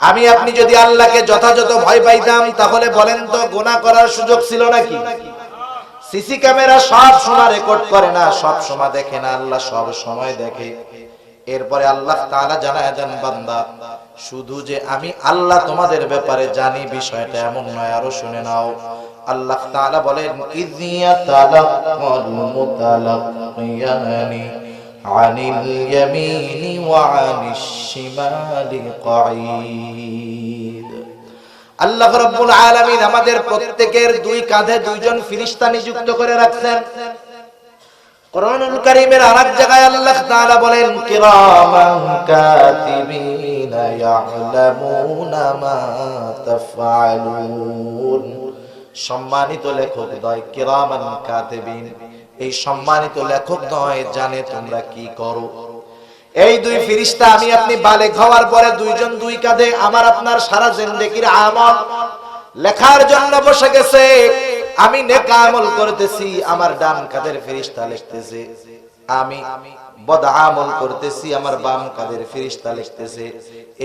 আমি আপনি যদি আল্লাহকে যথাযথ ভয় পাইতাম তাহলে বলেন তো গুনাহ করার সুযোগ ছিল নাকি? সিসি ক্যামেরা সব সময় রেকর্ড করে না, সব সময় দেখে না, আল্লাহ সব সময় দেখে। এরপরে আল্লাহ তাআলা জানায় দেন, বান্দা শুধু যে আমি আল্লাহ তোমাদের ব্যাপারে জানি বিষয়টা এমন নয়, আরো শুনে নাও। আল্লাহ তাআলা বলেন, ইযিয়া তালাক্কাল মুতালাক্কিয়ানি আনিল ইয়ামিনি ওয়া আনিশ শিমালি কাঈদ। আল্লাহ রাব্বুল আলামিন আমাদের প্রত্যেকের দুই কাঁধে দুইজন ফেরেশতা নিযুক্ত করে রাখছেন। কোরআনুল কারীমের আরেক জায়গায় আল্লাহ তাআলা বলেন, কিরামান কাতিবিনা ইয়ালামুনা মা তাফআলুন। সম্মানিত লেখক দয় কিরামান কাতিবিন, এই সম্মানিত লেখক নয় জানে তোমরা কি করো। এই দুই ফেরেশতা আমি আপনি বালেগ হওয়ার পরে দুইজন দুই কাঁধে আমার আপনার সারা জিন্দেগির আমল লেখার জন্য বসে গেছে। আমি নেক আমল করতেছি, আমার ডান কাঁধের ফেরেশতা লিখতেছে। আমি বদ আমল করতেছি, আমার বাম কাঁধের ফেরেশতা লিখতেছে।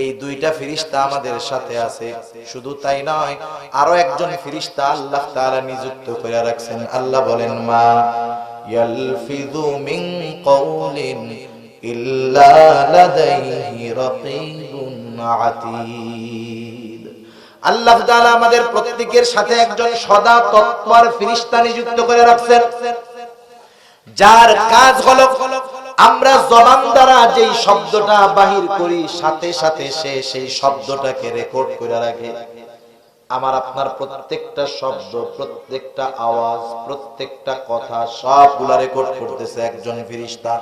এই দুইটা ফেরেশতা আমাদের সাথে আছে। শুধু তাই নয়, আরো একজন ফেরেশতা আল্লাহ তাআলা নিযুক্ত করে রাখছেন। আল্লাহ বলেন, মা ইয়ালফিযু মিন কাউলিন ইল্লা লাদাইহি রাকীবুন আতীদ। আল্লাহ তাআলা আমাদের প্রত্যেকের সাথে একজন সদা তৎপর ফেরেশতা নিযুক্ত করে রাখছেন, যার কাজ হলো আমরা জবান দ্বারা যেই শব্দটা বাহির করি সাথে সাথে সে সেই শব্দটাকে রেকর্ড করে রাখে। আমার আপনার প্রত্যেকটা শব্দ, প্রত্যেকটা আওয়াজ, প্রত্যেকটা কথা সবগুলা রেকর্ড করতেছে একজন ফেরেশতা।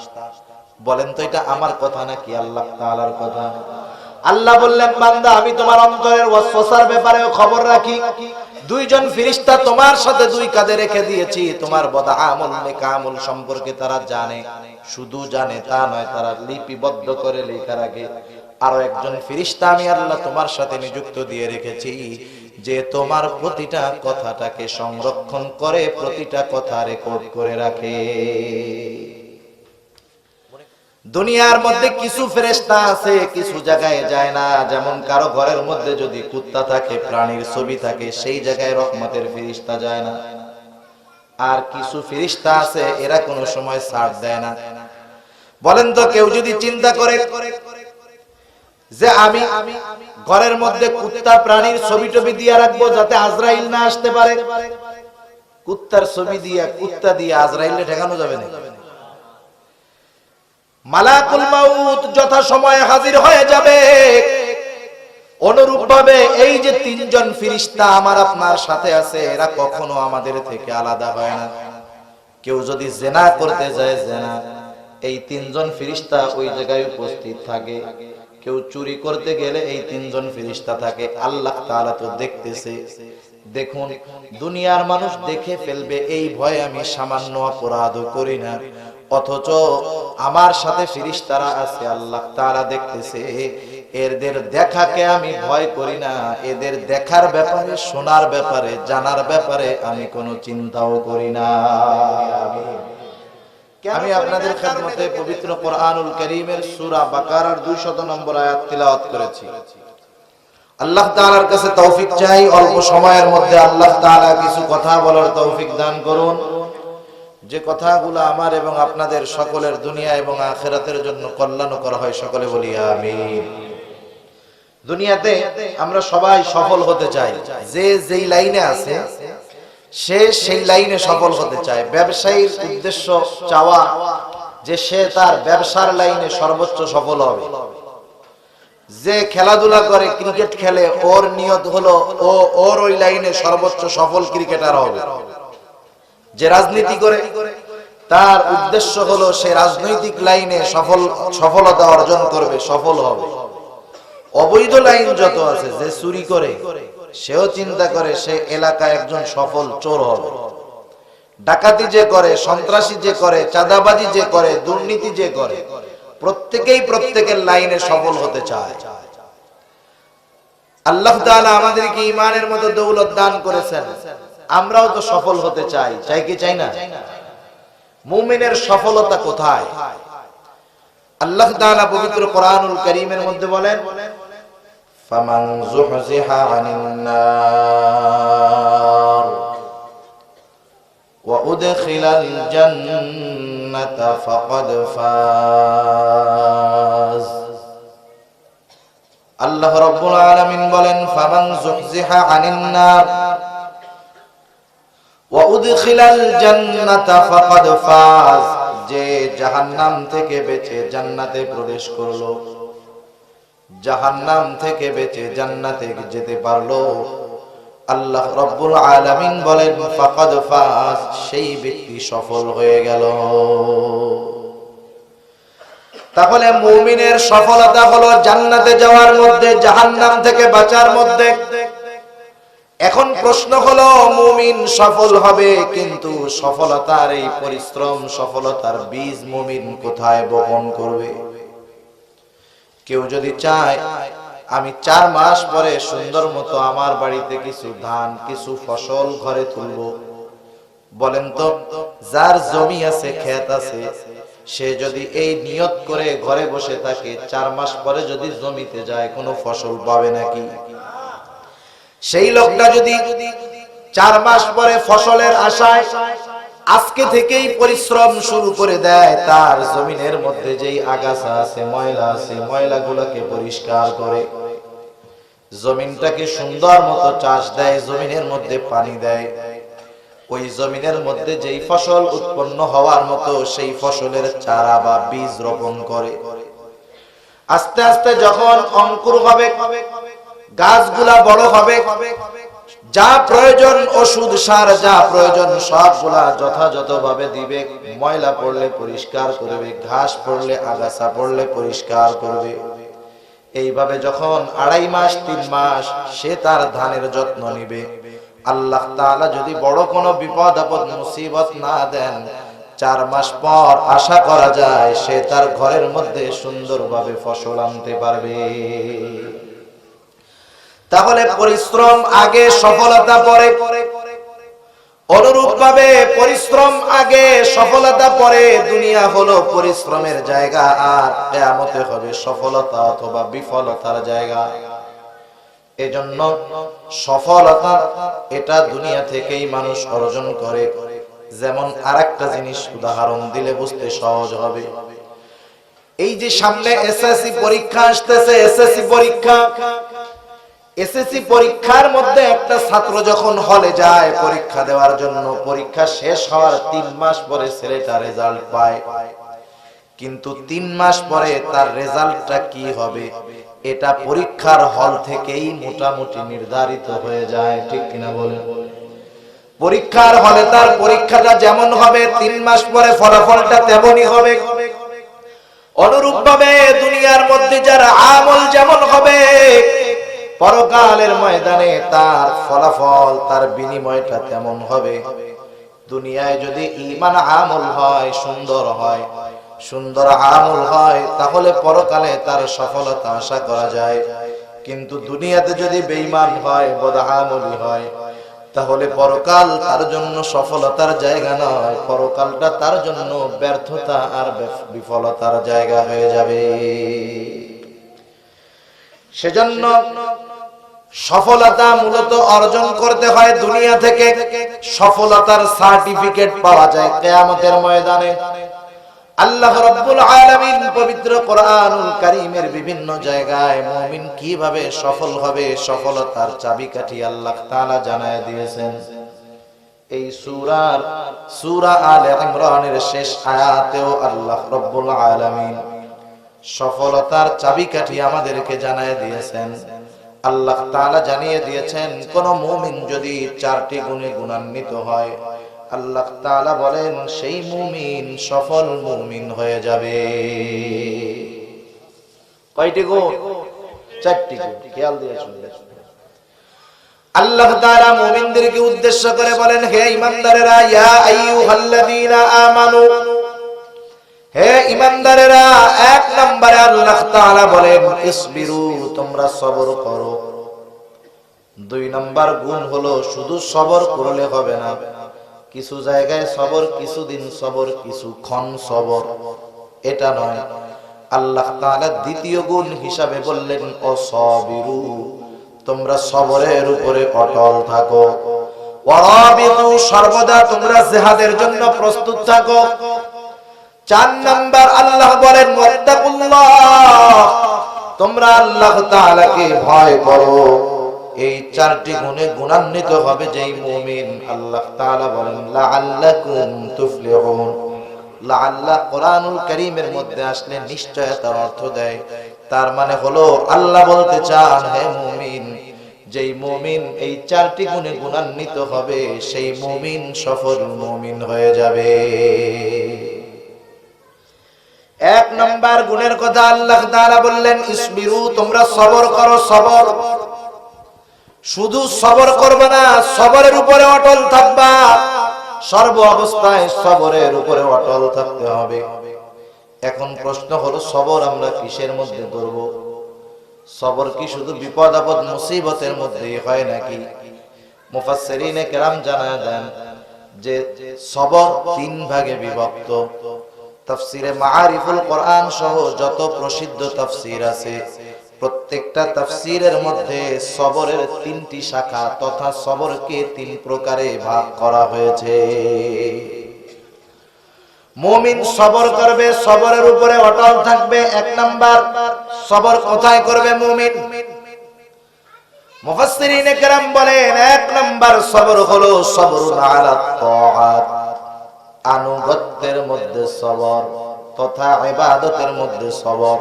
বলেন তো এটা আমার কথা নাকি আল্লাহ তাআলার কথা? আল্লাহ বললেন, বান্দা আমি তোমার অন্তরের ওয়াসওয়াসার ব্যাপারেও খবর রাখি। দুইজন ফেরেশতা তোমার সাথে দুই কাঁধে রেখে দিয়েছি। তোমার বদআমল নেকামল সম্পর্কে তারা জানে, শুধু জানে তা নয়, তারা লিপিবদ্ধ করে লেখা রাখে। আরো একজন ফেরেশতা আমি আল্লাহ তোমার সাথে নিযুক্ত দিয়ে রেখেছি, যে তোমার প্রতিটা কথাটাকে সংরক্ষণ করে, প্রতিটা কথা রেকর্ড করে রাখে। দুনিয়ার মধ্যে কিছু ফেরেশতা আছে কিছু জায়গায় যায় না। যেমন কারো ঘরের মধ্যে যদি কুত্তা থাকে, প্রাণীর ছবি থাকে, সেই জায়গায় রহমতের ফেরেশতা যায় না। আর কিছু ফেরেশতা আছে এরা কোনো সময় ছাড় দেয় না। বলেন তো কেউ যদি চিন্তা করে যে আমি ঘরের মধ্যে কুত্তা প্রাণীর ছবি টবি দিয়ে রাখবো যাতে আজরাইল না আসতে পারে, কুত্তার ছবি দিয়ে কুত্তা দিয়ে আজরাইলে ঠেকানো যাবে না? মালাকুল মাউত যথা সময়ে হাজির হয়ে যাবে। অনুরূপ ভাবে এই যে তিনজন ফেরেশতা আমার আপনার সাথে আছে, এরা কখনো আমাদের থেকে আলাদা হয় না। কেউ যদি জিনা করতে যায়, জিনা, এই তিনজন ফেরেশতা ওই জায়গায় উপস্থিত থাকে। কেউ চুরি করতে গেলে এই তিনজন ফেরেশতা থাকে। আল্লাহ তাআলা তো দেখতেছে। দেখুন, দুনিয়ার মানুষ দেখে ফেলবে এই ভয়ে আমি সামান্য অপরাধও করি না, অথচ আমার সাথে ফেরেশতারা আছে, আল্লাহ তাআলা দেখতেছে। এদের দেখাকে আমি ভয় করি না, এদের দেখার ব্যাপারে, শোনার ব্যাপারে, জানার ব্যাপারে আমি কোনো চিন্তাও করি না। আমি আপনাদের খেদমতে পবিত্র কোরআনুল কারীমের সূরা বাকারার 200 নম্বর আয়াত তিলাওয়াত করেছি। আল্লাহ তাআলার কাছে তৌফিক চাই, অল্প সময়ের মধ্যে আল্লাহ তাআলা কিছু কথা বলার তৌফিক দান করুন, যে কথাগুলো আমার এবং আপনাদের সকলের দুনিয়া এবং আখিরাতের জন্য কল্যাণকর হয়। সকলে বলি আমিন। দুনিয়াতে আমরা সবাই সফল হতে চাই। যে যেই লাইনে আছে সে সেই লাইনে সফল হতে চায়। ব্যবসায়ীর উদ্দেশ্য চাওয়া যে সে তার ব্যবসার লাইনে সর্বোচ্চ সফল হবে। যে খেলাধুলা করে, ক্রিকেট খেলে, ওর নিয়ত হলো ওর ওই লাইনে সর্বোচ্চ সফল ক্রিকেটার হবে। যে রাজনীতি করে তার উদ্দেশ্য হলো সে রাজনৈতিক লাইনে সফলতা অর্জন করবে, সফল হবে। অবৈধ লাইন যত আছে, যে চুরি করে সেও চিন্তা করে সে এলাকায় একজন সফল চোর হবে। ডাকাতি যে করে, সন্ত্রাসী যে করে, চাঁদাবাজি যে করে, দুর্নীতি যে করে, প্রত্যেকেই প্রত্যেকের লাইনে সফল হতে চায়। আল্লাহ তাআলা আমাদেরকে ঈমানের মতো দৌলত দান করেছেন, আমরাও তো সফল হতে চাই। চাই কি চাই না? মুমিনের সফলতা কোথায়? আল্লাহ তাআলা পবিত্র কোরআনুল কারীমের মধ্যে বলেন, ফামান যুহজিহা আনিন নার ওয়া উদখিলাল জান্নাতা ফাকাদ ফাজ। আল্লাহ রাব্বুল আলামিন বলেন, ফামান যুহজিহা আনিন নার ওয়া উদখিলাল জান্নাতা ফাকাদ ফাজ, যে জাহান্নাম থেকে বেঁচে জান্নাতে প্রবেশ করলো, জাহান্নাম থেকে বেঁচে জান্নাতে যেতে পারলো, আল্লাহ রাব্বুল আলামিন বলেন ফাকাদ ফাজ, সেই ব্যক্তি সফল হয়ে গেল। তাহলে মুমিনের সফলতা হলো জান্নাতে যাওয়ার মধ্যে, জাহান্নাম থেকে বাঁচার মধ্যে। এখন প্রশ্ন হলো, মুমিন সফল হবে, কিন্তু সফলতার এই পরিশ্রম, সফলতার বীজ মুমিন কোথায় বপন করবে? কেউ যদি চায় আমি 4 মাস পরে সুন্দর মতো আমার বাড়িতে কিছু ধান, কিছু ফসল ঘরে তুলবো, বলেন তো, যার জমি আছে, ক্ষেত আছে, সে যদি এই নিয়ত করে ঘরে বসে থাকে, 4 মাস পরে যদি জমিতে যায় কোনো ফসল পাবে নাকি? সেই লোকটা যদি 4 মাস পরে ফসলের আশায় আজকে থেকেই পরিশ্রম শুরু করে দেয়, তার জমিনের মধ্যে যেই আগাছা আছে, ময়লা আছে, ময়লাগুলোকে পরিষ্কার করে জমিনটাকে সুন্দর মতো চাষ দেয়, জমিনের মধ্যে পানি দেয়, ওই জমিনের মধ্যে যেই ফসল উৎপন্ন হওয়ার মতো সেই ফসলের চারা বা বীজ রোপণ করে, আস্তে আস্তে যখন অঙ্কুর হবে, গাছগুলা বড় হবে, যা প্রয়োজন ওষুধ সার যা প্রয়োজন সবগুলা যথাযথভাবে দিবে, ময়লা পড়লে পরিষ্কার করবে, ঘাস পড়লে, আগাছা পড়লে পরিষ্কার করবে। এইভাবে যখন 2.5 মাস 3 মাস সে তার ধানের যত্ন নিবে, আল্লাহ তাআলা যদি বড় কোনো বিপদ আপদ মুসিবত না দেন, 4 মাস পর আশা করা যায় সে তার ঘরের মধ্যে সুন্দরভাবে ফসল আনতে পারবে। তাহলে পরিশ্রম আগে, সফলতা পরে। অনুরূপভাবে পরিশ্রম আগে, সফলতা পরে। দুনিয়া হলো পরিশ্রমের জায়গা, আর কিয়ামতে হবে সফলতা অথবা বিফলতার জায়গা। এজন্য সফলতা এটা দুনিয়া থেকেই মানুষ অর্জন করে। যেমন আরেকটা জিনিস উদাহরণ দিলে বুঝতে সহজ হবে। এই যে সামনে এসএসসি পরীক্ষা আসতেছে, এসএসসি পরীক্ষা, এসএসসি পরীক্ষার মধ্যে একটা ছাত্র যখন হলে যায় পরীক্ষা দেওয়ার জন্য, পরীক্ষা শেষ হওয়ার 3 মাস পরে ছেলেটা রেজাল্ট পায়, কিন্তু 3 মাস পরে তার রেজাল্টটা কি হবে এটা পরীক্ষার হল থেকেই মোটামুটি নির্ধারিত হয়ে যায়, ঠিক কিনা বলেন? পরীক্ষার হলে তার পরীক্ষাটা যেমন হবে, 3 মাস পরে ফলাফলটা তেমনই হবে। অনুরূপভাবে দুনিয়ার মধ্যে যার আমল যেমন হবে, পরকালের ময়দানে তার ফলাফল, তার বিনিময়টা তেমন হবে। দুনিয়ায় যদি ঈমান আমল হয়, সুন্দর হয়, সুন্দর আমল হয়, তাহলে পরকালে তার সফলতা আশা করা যায়। কিন্তু দুনিয়াতে যদি বেঈমান হয়, বদআমলি হয়, তাহলে পরকাল তার জন্য সফলতার জায়গা নয়, পরকালটা তার জন্য ব্যর্থতা আর বিফলতার জায়গা হয়ে যাবে। সেজন্য সফলতা মূলত অর্জন করতে হয় দুনিয়া থেকে। সফলতার সার্টিফিকেট পাওয়া যায় কিয়ামতের ময়দানে। আল্লাহ রাব্বুল আলামিন পবিত্র কোরআনুল কারীমের বিভিন্ন জায়গায় মুমিন কিভাবে সফল হবে, সফলতার চাবিকাঠি আল্লাহ তাআলা জানায় দিয়েছেন। এই সূরা আলে ইমরানের শেষ আয়াতেও আল্লাহ রাব্বুল আলামিন সফলতার চাবিকাঠি আমাদেরকে জানায় দিয়েছেন। আল্লাহ তাআলা জানিয়ে দিয়েছেন, কোন মুমিন যদি 4টি গুণে গুণান্বিত হয়, আল্লাহ তাআলা বলেন সেই মুমিন সফল মুমিন হয়ে যাবে। কয়টি গুণ? 4টি গুণ। খেয়াল দিয়ে শুনবেন। আল্লাহ তাআলা মুমিনদেরকে উদ্দেশ্য করে বলেন, হে ঈমানদারেরা, ইয়া আইয়ুহাল্লাযীনা আমানু, হে ঈমানদারেরা, 1 নম্বরে আল্লাহ তাআলা বলেন ইসবিরু, তোমরা সবর করো। 2 নম্বর গুণ হলো শুধু সবর করলে হবে না, কিছু জায়গায় সবর, কিছুদিন সবর, কিছুক্ষণ সবর, এটা নয়। আল্লাহ তাআলা দ্বিতীয় গুণ হিসাবে বললেন অসাবিরু, তোমরা সবরের উপরে অটল থাকো। ওয়ারাবিতু, সর্বদা তোমরা জিহাদের জন্য প্রস্তুত থাকো। 4 নাম্বার আল্লাহ বলেন ওয়াত্তাকুল্লাহ, তোমরা আল্লাহ তাআলাকে ভয় করো। এই 4টি গুণে গুণান্বিত হবে যেই মুমিন। আল্লাহ তাআলা বলেন লাআল্লাকুম তুফলিহুন। লাআল্লাহ কোরআনুল কারীমের মধ্যে আসলে নিশ্চয়তার অর্থ দেয়। তার মানে হলো আল্লাহ বলতে চান, হে মুমিন, যেই মুমিন এই 4টি গুণে গুণান্বিত হবে সেই মুমিন সফল মুমিন হয়ে যাবে। 1 নাম্বার গুণের কথা আল্লাহ তাআলা বললেন ইসবিরু, তোমরা সবর করো। সবর, শুধু সবর করবে না, সবরের উপরে অটল থাকবা। সর্ব অবস্থায় সবরের উপরে অটল থাকতে হবে। এখন প্রশ্ন হলো সবর আমরা কিসের মধ্যে করব? সবর কি শুধু বিপদ আপদ মুসিবতের মধ্যেই হয় নাকি? মুফাসসিরিনে কেরাম জানায় দেন যে সবর 3 ভাগে বিভক্ত। তাফসীরে মাআরিফুল কোরআন সহ যত প্রসিদ্ধ তাফসীর আছে, প্রত্যেকটা তাফসীরের মধ্যে সবরের 3টি শাখা তথা সবরকে 3 প্রকারে ভাগ করা হয়েছে। মুমিন সবর করবে, সবরের উপরে অটল থাকবে। 1 নাম্বার সবর কোথায় করবে মুমিন? মুফাসসিরিনে কেরাম বলেন 1 নাম্বার সবর হলো সবরুন আলা তাআত, আনুগত্যের মধ্যে সবর তথা ইবাদতের মধ্যে সবর।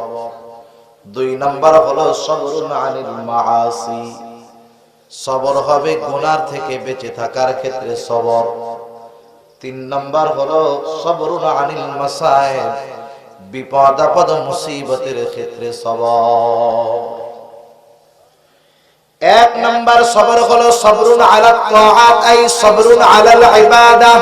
2 নাম্বার হলো সবরুন আনিল মাআসি, সবর হবে গুনাহ থেকে বেঁচে থাকার ক্ষেত্রে সবর। 3 নাম্বার হলো সবরুন আনিল মাসায়েব, বিপদ আপদ মুসিবতের ক্ষেত্রে সবর। 1 নাম্বার সবর হলো সবরুন আলা তাআত, আই সবরুন আলাল ইবাদাহ,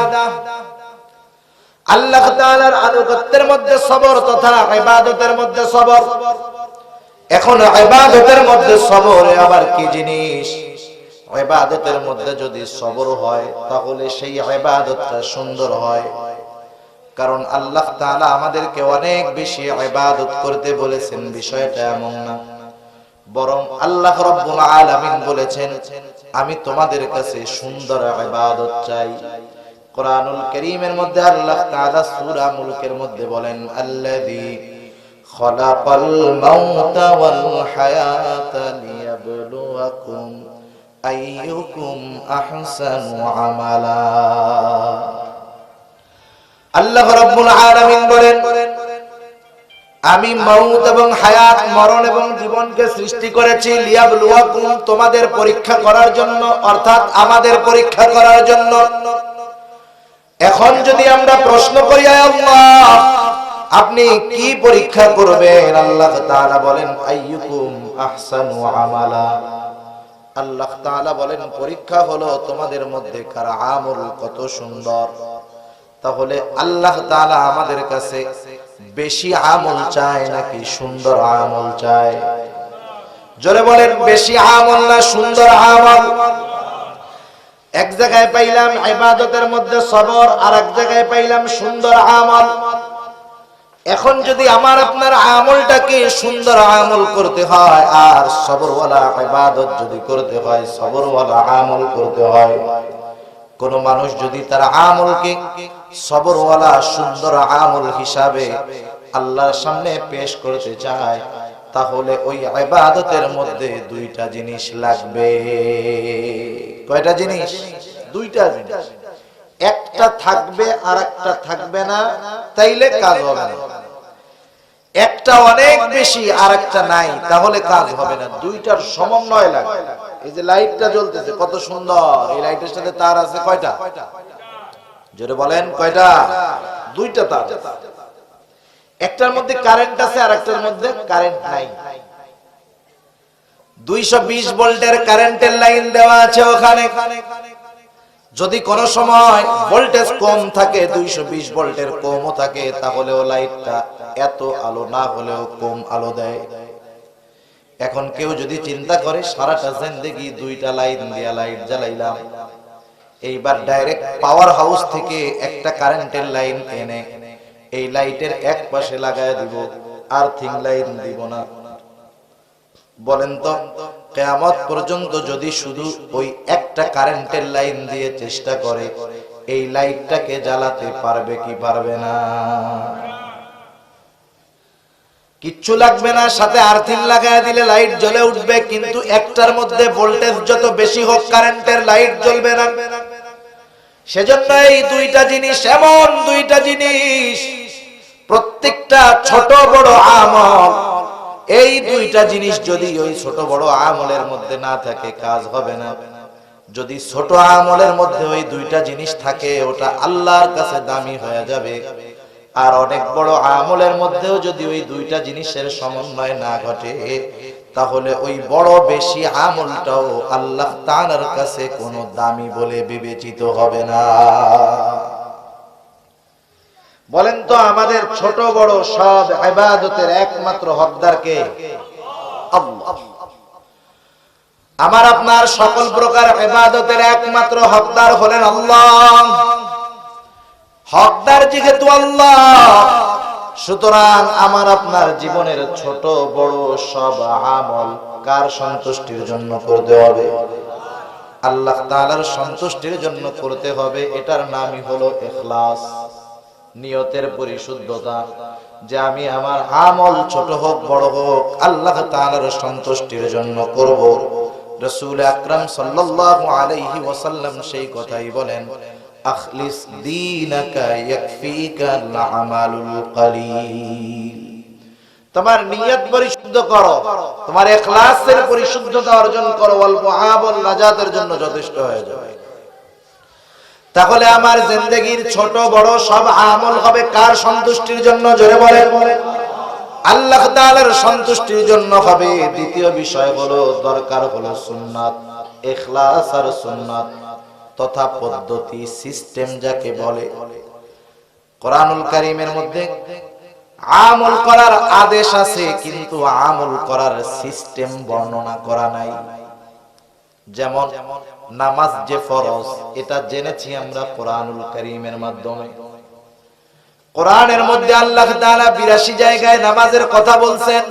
আল্লাহ তাআলার আনুগত্যের মধ্যে সবর তথা ইবাদতের মধ্যে সবর। এখন ইবাদতের মধ্যে সবর আবার কি জিনিস? ইবাদতের মধ্যে যদি সবর হয় তাহলে সেই ইবাদতটা সুন্দর হয়। কারণ আল্লাহ তাআলা আমাদেরকে অনেক বেশি ইবাদত করতে বলেছেন, বিষয়টা এমন না। বরং আল্লাহ রাব্বুল আলামিন বলেছেন, আমি তোমাদের কাছে সুন্দর ইবাদত চাই। কোরআনুল কারীমের মধ্যে আল্লাহ তাআলা সূরা মুলকের মধ্যে বলেন, আল্লাযী খালাকাল মাউতা ওয়াল হায়াতা লিয়াবলুয়াকুম আইয়ুকুম আহসানু আমালা। আল্লাহ রাব্বুল আলামিন বলেন, আমি মাউত এবং হায়াত, মরণ এবং জীবনকে সৃষ্টি করেছি লিয়াবলুয়াকুম, তোমাদের পরীক্ষা করার জন্য, অর্থাৎ আমাদের পরীক্ষা করার জন্য। এখন যদি আমরা প্রশ্ন করি, আল্লাহ আপনি কি পরীক্ষা করবেন? আল্লাহ তাআলা বলেন আইয়ুকুম আহসানু আমালা। আল্লাহ তাআলা বলেন পরীক্ষা হলো তোমাদের মধ্যে কার আমল কত সুন্দর। তাহলে আল্লাহ তাআলা আমাদের কাছে বেশি আমল চায় নাকি সুন্দর আমল চায়? জোরে বলেন, বেশি আমল না সুন্দর আমল? এক জায়গায় পাইলাম ইবাদতের মধ্যে সবর, আর এক জায়গায় পাইলাম সুন্দর আমল। এখন যদি আমার আপনার আমলটাকে সুন্দর আমল করতে হয় আর সবরওয়ালা ইবাদত যদি করতে হয়, সবরওয়ালা আমল করতে হয়, কোন মানুষ যদি তার আমলকে সবরওয়ালা সুন্দর আমল হিসাবে আল্লাহর সামনে পেশ করতে চায়, তাহলে ওই ইবাদতের মধ্যে 2টা জিনিস লাগবে। কয়টা জিনিস? 2টা জিনিস। একটা থাকবে আর একটা থাকবে না, তাইলে কাজ হবে না। একটা অনেক বেশি আর একটা নাই, তাহলে কাজ হবে না। 2টার সমন্বয় লাগবে। এই যে লাইটটা জ্বলতেছে কত সুন্দর, এই লাইটের সাথে তার আছে কয়টা? জোরে বলেন কয়টা? 2টা তার। একটার মধ্যে কারেন্ট আছে আর একটার মধ্যে কারেন্ট নাই। 220 ভোল্টের কারেন্টের লাইন দেওয়া আছে ওখানে। যদি কোন সময় ভোল্টেজ কম থাকে, 220 ভোল্টের কমও থাকে, তাহলে ও লাইটটা এত আলো না হলেও কম আলো দেয়। এখন কেউ যদি চিন্তা করে সারাটা জিন্দেগি 2টা লাইন দিয়া লাইট জ্বালাইলাম, এইবার ডাইরেক্ট পাওয়ার হাউস থেকে একটা কারেন্টের লাইন এনে এই লাইটের এক পাশে লাগায় দিব, আর্থিং লাইন দিব না। বলেন তো কিয়ামত পর্যন্ত যদি শুধু ওই একটা কারেন্টের লাইন দিয়ে চেষ্টা করে, এই লাইটটাকে জ্বালাতে পারবে কি পারবে না? কিচ্ছু লাগবে না, সাথে আর্থিং লাগায় দিলে লাইট জ্বলে উঠবে, কিন্তু একটার মধ্যে ভোল্টেজ যত বেশি হোক কারেন্টের লাইট জ্বলবে না। সেজন্য এই দুইটা জিনিস এমন দুইটা জিনিস, প্রত্যেকটা ছোট বড় আমল, এই দুইটা জিনিস যদি ওই ছোট বড় আমলের মধ্যে না থাকে কাজ হবে না। যদি ছোট আমলের মধ্যে ওই দুইটা জিনিস থাকে ওটা আল্লাহর কাছে দামি হয়ে যাবে। আর অনেক বড় আমলের মধ্যেও যদি ওই দুইটা জিনিসের সমন্বয় না ঘটে, তাহলে ওই বড় বেশি আমলটাও আল্লাহ তাআলার কাছে কোনো দামি বলে বিবেচিত হবে না। বলেন তো আমাদের ছোট বড় সব ইবাদতের একমাত্র হকদার কে? আল্লাহ। আমার আপনার সকল প্রকার ইবাদতের একমাত্র হকদার হলেন আল্লাহ। হকদার যেহেতু আল্লাহ, সুতরাং আমার আপনার জীবনের ছোট বড় সব আমল কার সন্তুষ্টির জন্য করতে হবে? আল্লাহ তাআলার সন্তুষ্টির জন্য করতে হবে। এটার নামই হলো ইখলাস, নিয়তের পরিশুদ্ধতা, যে আমি আমার আমল ছোট হোক বড় হোক আল্লাহ তাআলার সন্তুষ্টির জন্য করব। রাসূল আকরাম সাল্লাল্লাহু আলাইহি ওয়াসাল্লাম সেই কথাই বলেন, আখলিস দীনাকা ইয়াকফিকা আল-আমালুল কলিল। তোমার নিয়ত পরিশুদ্ধ করো, তোমার ইখলাসের পরিশুদ্ধতা অর্জন করো, অল্প আমল নাজাতের জন্য যথেষ্ট হয়ে যাবে। তাহলে আমার জিন্দেগীর ছোট বড় সব আমল হবে কার সন্তুষ্টির জন্য? জোরে বলেন, আল্লাহ তাআলার সন্তুষ্টির জন্য হবে। দ্বিতীয় বিষয় হলো দরকার হলো সুন্নাত, ইখলাস আর সুন্নাত তথা পদ্ধতি, সিস্টেম যাকে বলে। কোরআনুল কারীমের মধ্যে আমল করার আদেশ আছে, কিন্তু আমল করার সিস্টেম বর্ণনা করা নাই। যেমন নামাজ যে ফরজ, এটা জেনেছি আমরা কোরআনুল কারীমের মাধ্যমে। কোরআনের মধ্যে আল্লাহ তাআলা ৮২ জায়গায় নামাজের কথা বলছেন।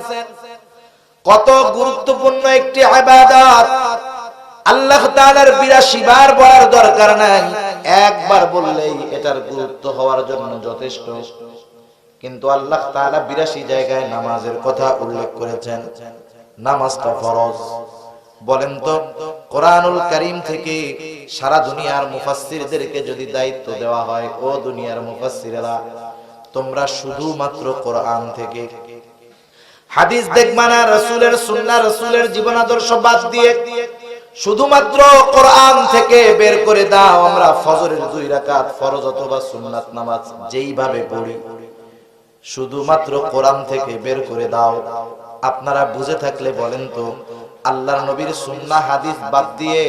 কত গুরুত্বপূর্ণ একটি ইবাদত, আল্লাহ তাআলার ৮২ বার বলার দরকার নাই, একবার বললেই এটার গুরুত্ব হওয়ার জন্য যথেষ্ট। কিন্তু আল্লাহ তাআলা ৮২ জায়গায় নামাজের কথা উল্লেখ করেছেন। নামাজটা ফরজ। বলেন তো কোরআনুল কারীম থেকে সারা দুনিয়ার মুফাসসিরদেরকে যদি দায়িত্ব দেওয়া হয়, ও দুনিয়ার মুফাসসিরেরা তোমরা শুধুমাত্র কোরআন থেকে হাদিস দেখবা না, রাসূলের সুন্নাহ রাসূলের জীবন আদর্শ বাদ দিয়ে শুধুমাত্র কোরআন থেকে বের করে দাও। আমরা ফজরের 2 রাকাত ফরজ অথবা সুন্নাত নামাজ যেইভাবে পড়ি শুধুমাত্র কোরআন থেকে বের করে দাও। আপনারা বুঝে থাকলে বলেন তো, আল্লাহর নবীর সুন্নাহ হাদিস বাদ দিয়ে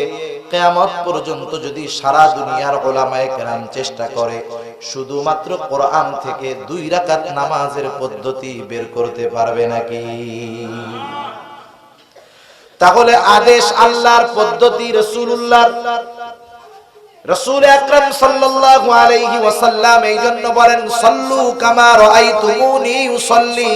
কিয়ামত পর্যন্ত যদি সারা দুনিয়ার উলামায়ে কেরাম চেষ্টা করে শুধুমাত্র কোরআন থেকে 2 রাকাত নামাজের পদ্ধতি বের করতে পারবে নাকি? তাহলে আদেশ আল্লাহর, পদ্ধতি রাসূলুল্লাহর। রাসূল আকরাম সাল্লাল্লাহু আলাইহি ওয়াসাল্লাম এইজন্য বলেন, সাল্লু কামা রাআইতুমুনি উসাল্লি।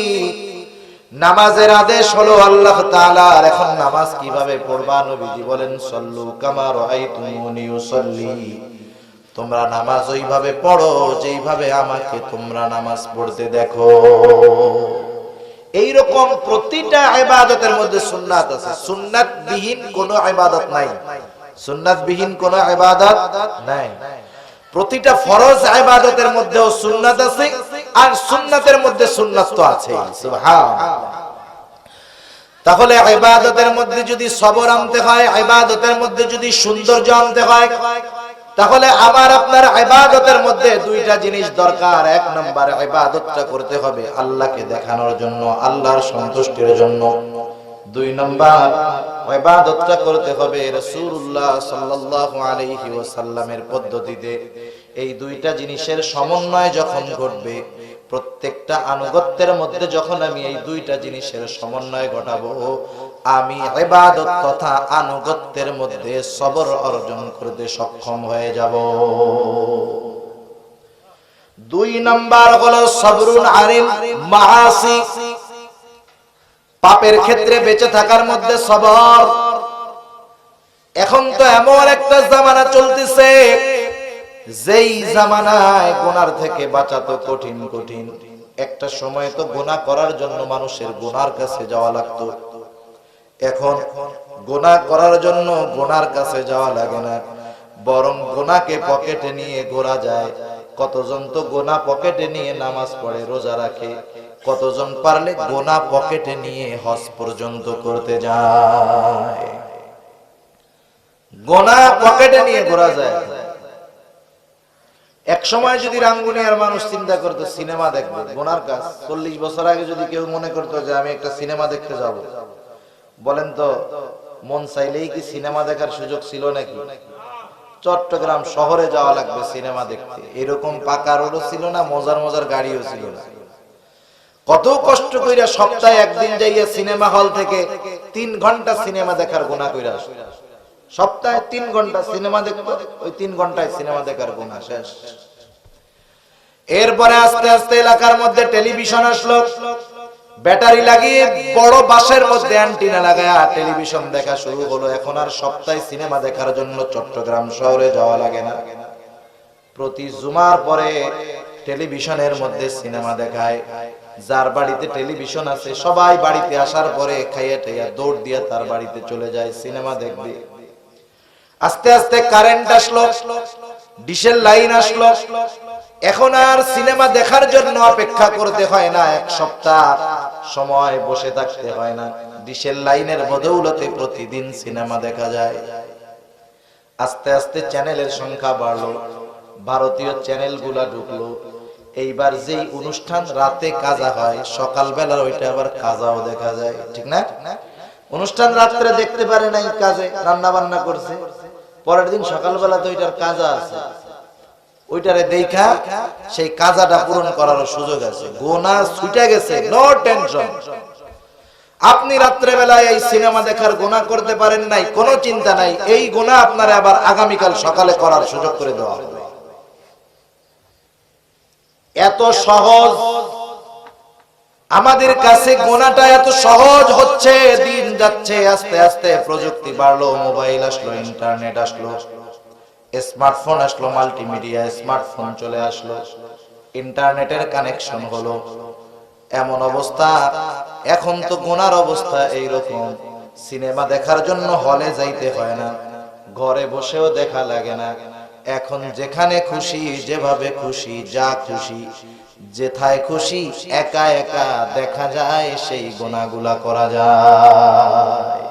নামাজের আদেশ হলো আল্লাহ তাআলার। এখন নামাজ কিভাবে পড়বা? নবীজি বলেন, সাল্লু কামা রাআইতুমুনি উসাল্লি। তোমরা নামাজ ওইভাবে পড়ো যেইভাবে আমাকে তোমরা নামাজ পড়তে দেখো। এইরকম প্রতিটা ইবাদতের মধ্যে সুন্নাত আছে। সুন্নাত বিহীন কোনো ইবাদত নাই, সুন্নাত বিহীন কোনো ইবাদত নাই। প্রতিটা ফরজ ইবাদতের মধ্যেও সুন্নাত আছে, আর সুন্নাতের মধ্যে সুন্নাত তো আছে। সুবহানাল্লাহ। তাহলে ইবাদতের মধ্যে যদি সবর আনতে হয়, ইবাদতের মধ্যে যদি সৌন্দর্য আনতে হয়, তাহলে আমার আপনার ইবাদতের মধ্যে 2টা জিনিস দরকার। 1 নাম্বার, ইবাদতটা করতে হবে আল্লাহকে দেখানোর জন্য, আল্লাহর সন্তুষ্টির জন্য। 2 নাম্বার, ইবাদতটা করতে হবে রাসূলুল্লাহ সাল্লাল্লাহু আলাইহি ওয়াসাল্লামের পদ্ধতিতে। এই 2টা জিনিসের সমন্বয় যখন ঘটবে, প্রত্যেকটা আনুগত্যের মধ্যে যখন আমি এই 2টা জিনিসের সমন্বয় ঘটাবো, আমি ইবাদত তথা আনুগত্যের মধ্যে সবর অর্জন করতে সক্ষম হয়ে যাব। 2 নাম্বার হলো সবরুন আনিল মাআসি। পাপের ক্ষেত্রে বেঁচে থাকার মধ্যে সবর। এখন তো এমন একটা জামানা চলতেছে, যেই জামানায় গুনার থেকে বাঁচা তো কঠিন কঠিন। একটা সময় তো গুনাহ করার জন্য মানুষের গুনার কাছে যাওয়া লাগতো, এখন গুনাহ করার জন্য গুনার কাছে যাওয়া লাগে না, বরং গুনাহকে পকেটে নিয়ে ঘোরা যায়। কতজন তো গুনাহ পকেটে নিয়ে নামাজ পড়ে, রোজা রাখে, কতজন পারলে গুনাহ পকেটে নিয়ে হজ পর্যন্ত করতে যায়। গুনাহ পকেটে নিয়ে ঘোরা যায়। এক সময় যদি রাঙ্গুনিয়ার মানুষ চিন্তা করতো সিনেমা দেখবে, গুনার কাজ। 40 বছর আগে যদি কেউ মনে করতো যে আমি একটা সিনেমা দেখতে যাব, বলেন তো মন চাইলেই কি সিনেমা দেখার সুযোগ ছিল নাকি? চট্টগ্রাম শহরে যাওয়া লাগবে সিনেমা দেখতে, এরকম পাকা রোডও ছিল না, মজার মজার গাড়িও ছিল না। কত কষ্ট কইরা সপ্তাহে একদিন যাইয়া সিনেমা হল থেকে 3 ঘন্টা সিনেমা দেখার গুনাহ কইরা আসে। সপ্তাহে 3 ঘন্টা সিনেমা দেখবো, ওই 3 ঘন্টায় সিনেমা দেখার গুনাহ শেষ। এরপরে আস্তে আস্তে এলাকার মধ্যে টেলিভিশন আসলো, ব্যাটারি লাগিয়ে বড় বাসের মধ্যে অ্যান্টিনা লাগায়া টেলিভিশন দেখা শুরু হলো। এখন আর সপ্তাহে সিনেমা দেখার জন্য চট্টগ্রাম শহরে যাওয়া লাগে না, প্রতি জুমার পরে টেলিভিশনের মধ্যে সিনেমা দেখায়। যার বাড়িতে টেলিভিশন আছে সবাই বাড়িতে আসার পরে খাইয়া ঠাইয়া দৌড় দিয়া তার বাড়িতে চলে যায় সিনেমা দেখবে। আস্তে আস্তে কারেন্ট আসলো, ডিশের লাইন আসলো, এখন আর সিনেমা দেখার জন্য অপেক্ষা করতে হয় না, 1 সপ্তাহ সময় বসে থাকতে হয় না। ডিশের লাইনের বদৌলতে প্রতিদিন সিনেমা দেখা যায়। আস্তে আস্তে চ্যানেলের সংখ্যা বাড়লো, ভারতীয় চ্যানেলগুলা ঢুকলো। এইবার যেই অনুষ্ঠান রাতে কাজা হয়, সকালবেলা ওইটা আবার কাজাও দেখা যায়, ঠিক না? অনুষ্ঠান রাত্রে দেখতে পারে নাই, কাজে রান্না বান্না করছে, পরের দিন সকালবেলা তো ওইটার কাজা আছে, ওইটারে দেখা সেই কাজাটা পূরণ করার সুযোগ আছে। গুনাহ ছুটে গেছে, নো টেনশন। আপনি রাত্রে বেলায় এই সিনেমা দেখার গুনাহ করতে পারেন নাই, কোনো চিন্তা নাই, এই গুনাহ আপনারা আবার আগামীকাল সকালে করার সুযোগ করে দেওয়া হবে। এত সহজ আমাদের কাছে গুনাহটা, এত সহজ হচ্ছে, দিন যাচ্ছে আস্তে আস্তে। প্রযুক্তি বাড়লো, মোবাইল আসলো, ইন্টারনেট আসলো, স্মার্টফোন আসলো, মাল্টিমিডিয়া স্মার্টফোন চলে আসলো, ইন্টারনেটের কানেকশন হলো। এমন অবস্থা, এখন তো গুনার অবস্থা এইরকম, সিনেমা দেখার জন্য হলে যাইতে হয় না, ঘরে বসেও দেখা লাগে না। এখন যেখানে খুশি, যেভাবে খুশি, যা খুশি, যেথায় খুশি, একা একা দেখা যায়, সেই গুনাহগুলা করা যায়।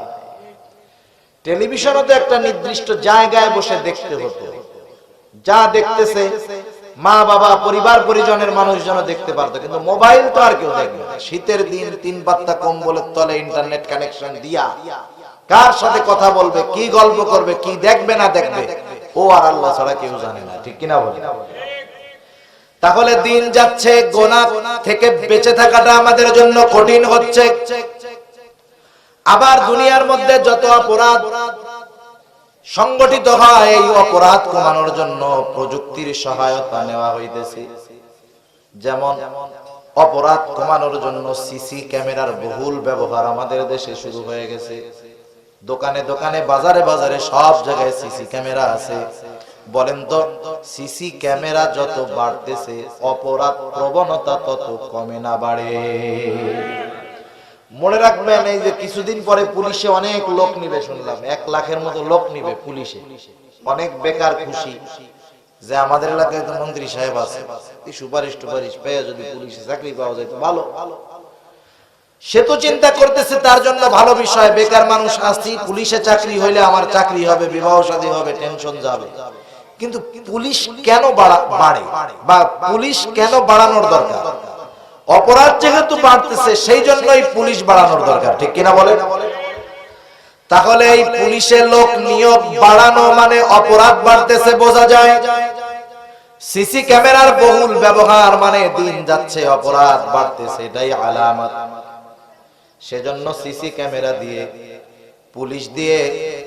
টেলিভিশনও তো একটা নির্দিষ্ট জায়গায় বসে দেখতে হতো, যা দেখতেছে মা বাবা পরিবার পরিজনের মানুষজন দেখতে পারতো, কিন্তু মোবাইল তো আর কেউ দেখবে না। শীতের দিন 3 পাত্তা কম্বলের তলে ইন্টারনেট কানেকশন দিয়া কার সাথে কথা বলবে, কি গল্প করবে, কি দেখবে না দেখবে, ও আর আল্লাহ ছাড়া কেউ জানে না, ঠিক কিনা বলে? তাহলে দিন যাচ্ছে, গুনাহ থেকে বেঁচে থাকাটা আমাদের জন্য কঠিন হচ্ছে। আবার দুনিয়ার মধ্যে যত অপরাধ সংগঠিত হয়, এই অপরাধ কমানোর জন্য প্রযুক্তির সহায়তা নেওয়া হইতেছে। যেমন অপরাধ কমানোর জন্য সিসি ক্যামেরার বহুল ব্যবহার আমাদের দেশে শুরু হয়ে গেছে। দোকানে দোকানে, বাজারে বাজারে, সব জায়গায় সিসি ক্যামেরা আছে। বলেন তো, সিসি ক্যামেরা যত বাড়তেছে অপরাধ প্রবণতা তত কমে না বাড়ে? মনে রাখবেন, এই যে কিছুদিন পরে পুলিশে অনেক লোক নিবে শুনলাম, 1 লাখের মতো লোক নিবে পুলিশে। অনেক বেকার খুশি যে আমাদের এলাকায় তো মন্ত্রী সাহেব আছে, এই সুপারিশ টুপারিশ পেয়ে যদি পুলিশে চাকরি পাওয়া যায় তো ভালো। সে তো চিন্তা করতেছে তার জন্য ভালো বিষয়, বেকার মানুষ আসছি, পুলিশে চাকরি হইলে আমার চাকরি হবে, বিবাহ শাদী হবে, টেনশন যাবে। কিন্তু পুলিশ কেন বাড়ে, বা পুলিশ কেন বাড়ানোর দরকার? অপরাধ যেহেতু বাড়তেছে, সেই জন্যই পুলিশ বাড়ানোর দরকার, ঠিক কিনা বলে? তাহলে এই পুলিশের লোক নিয়োগ বাড়ানো মানে অপরাধ বাড়তেছে বোঝা যায়। সিসি ক্যামেরার বহুল ব্যবহার মানে দিন যাচ্ছে অপরাধ বাড়তেছে, এটাই আলামত। সেজন্য সিসি ক্যামেরা দিয়ে, পুলিশ দিয়ে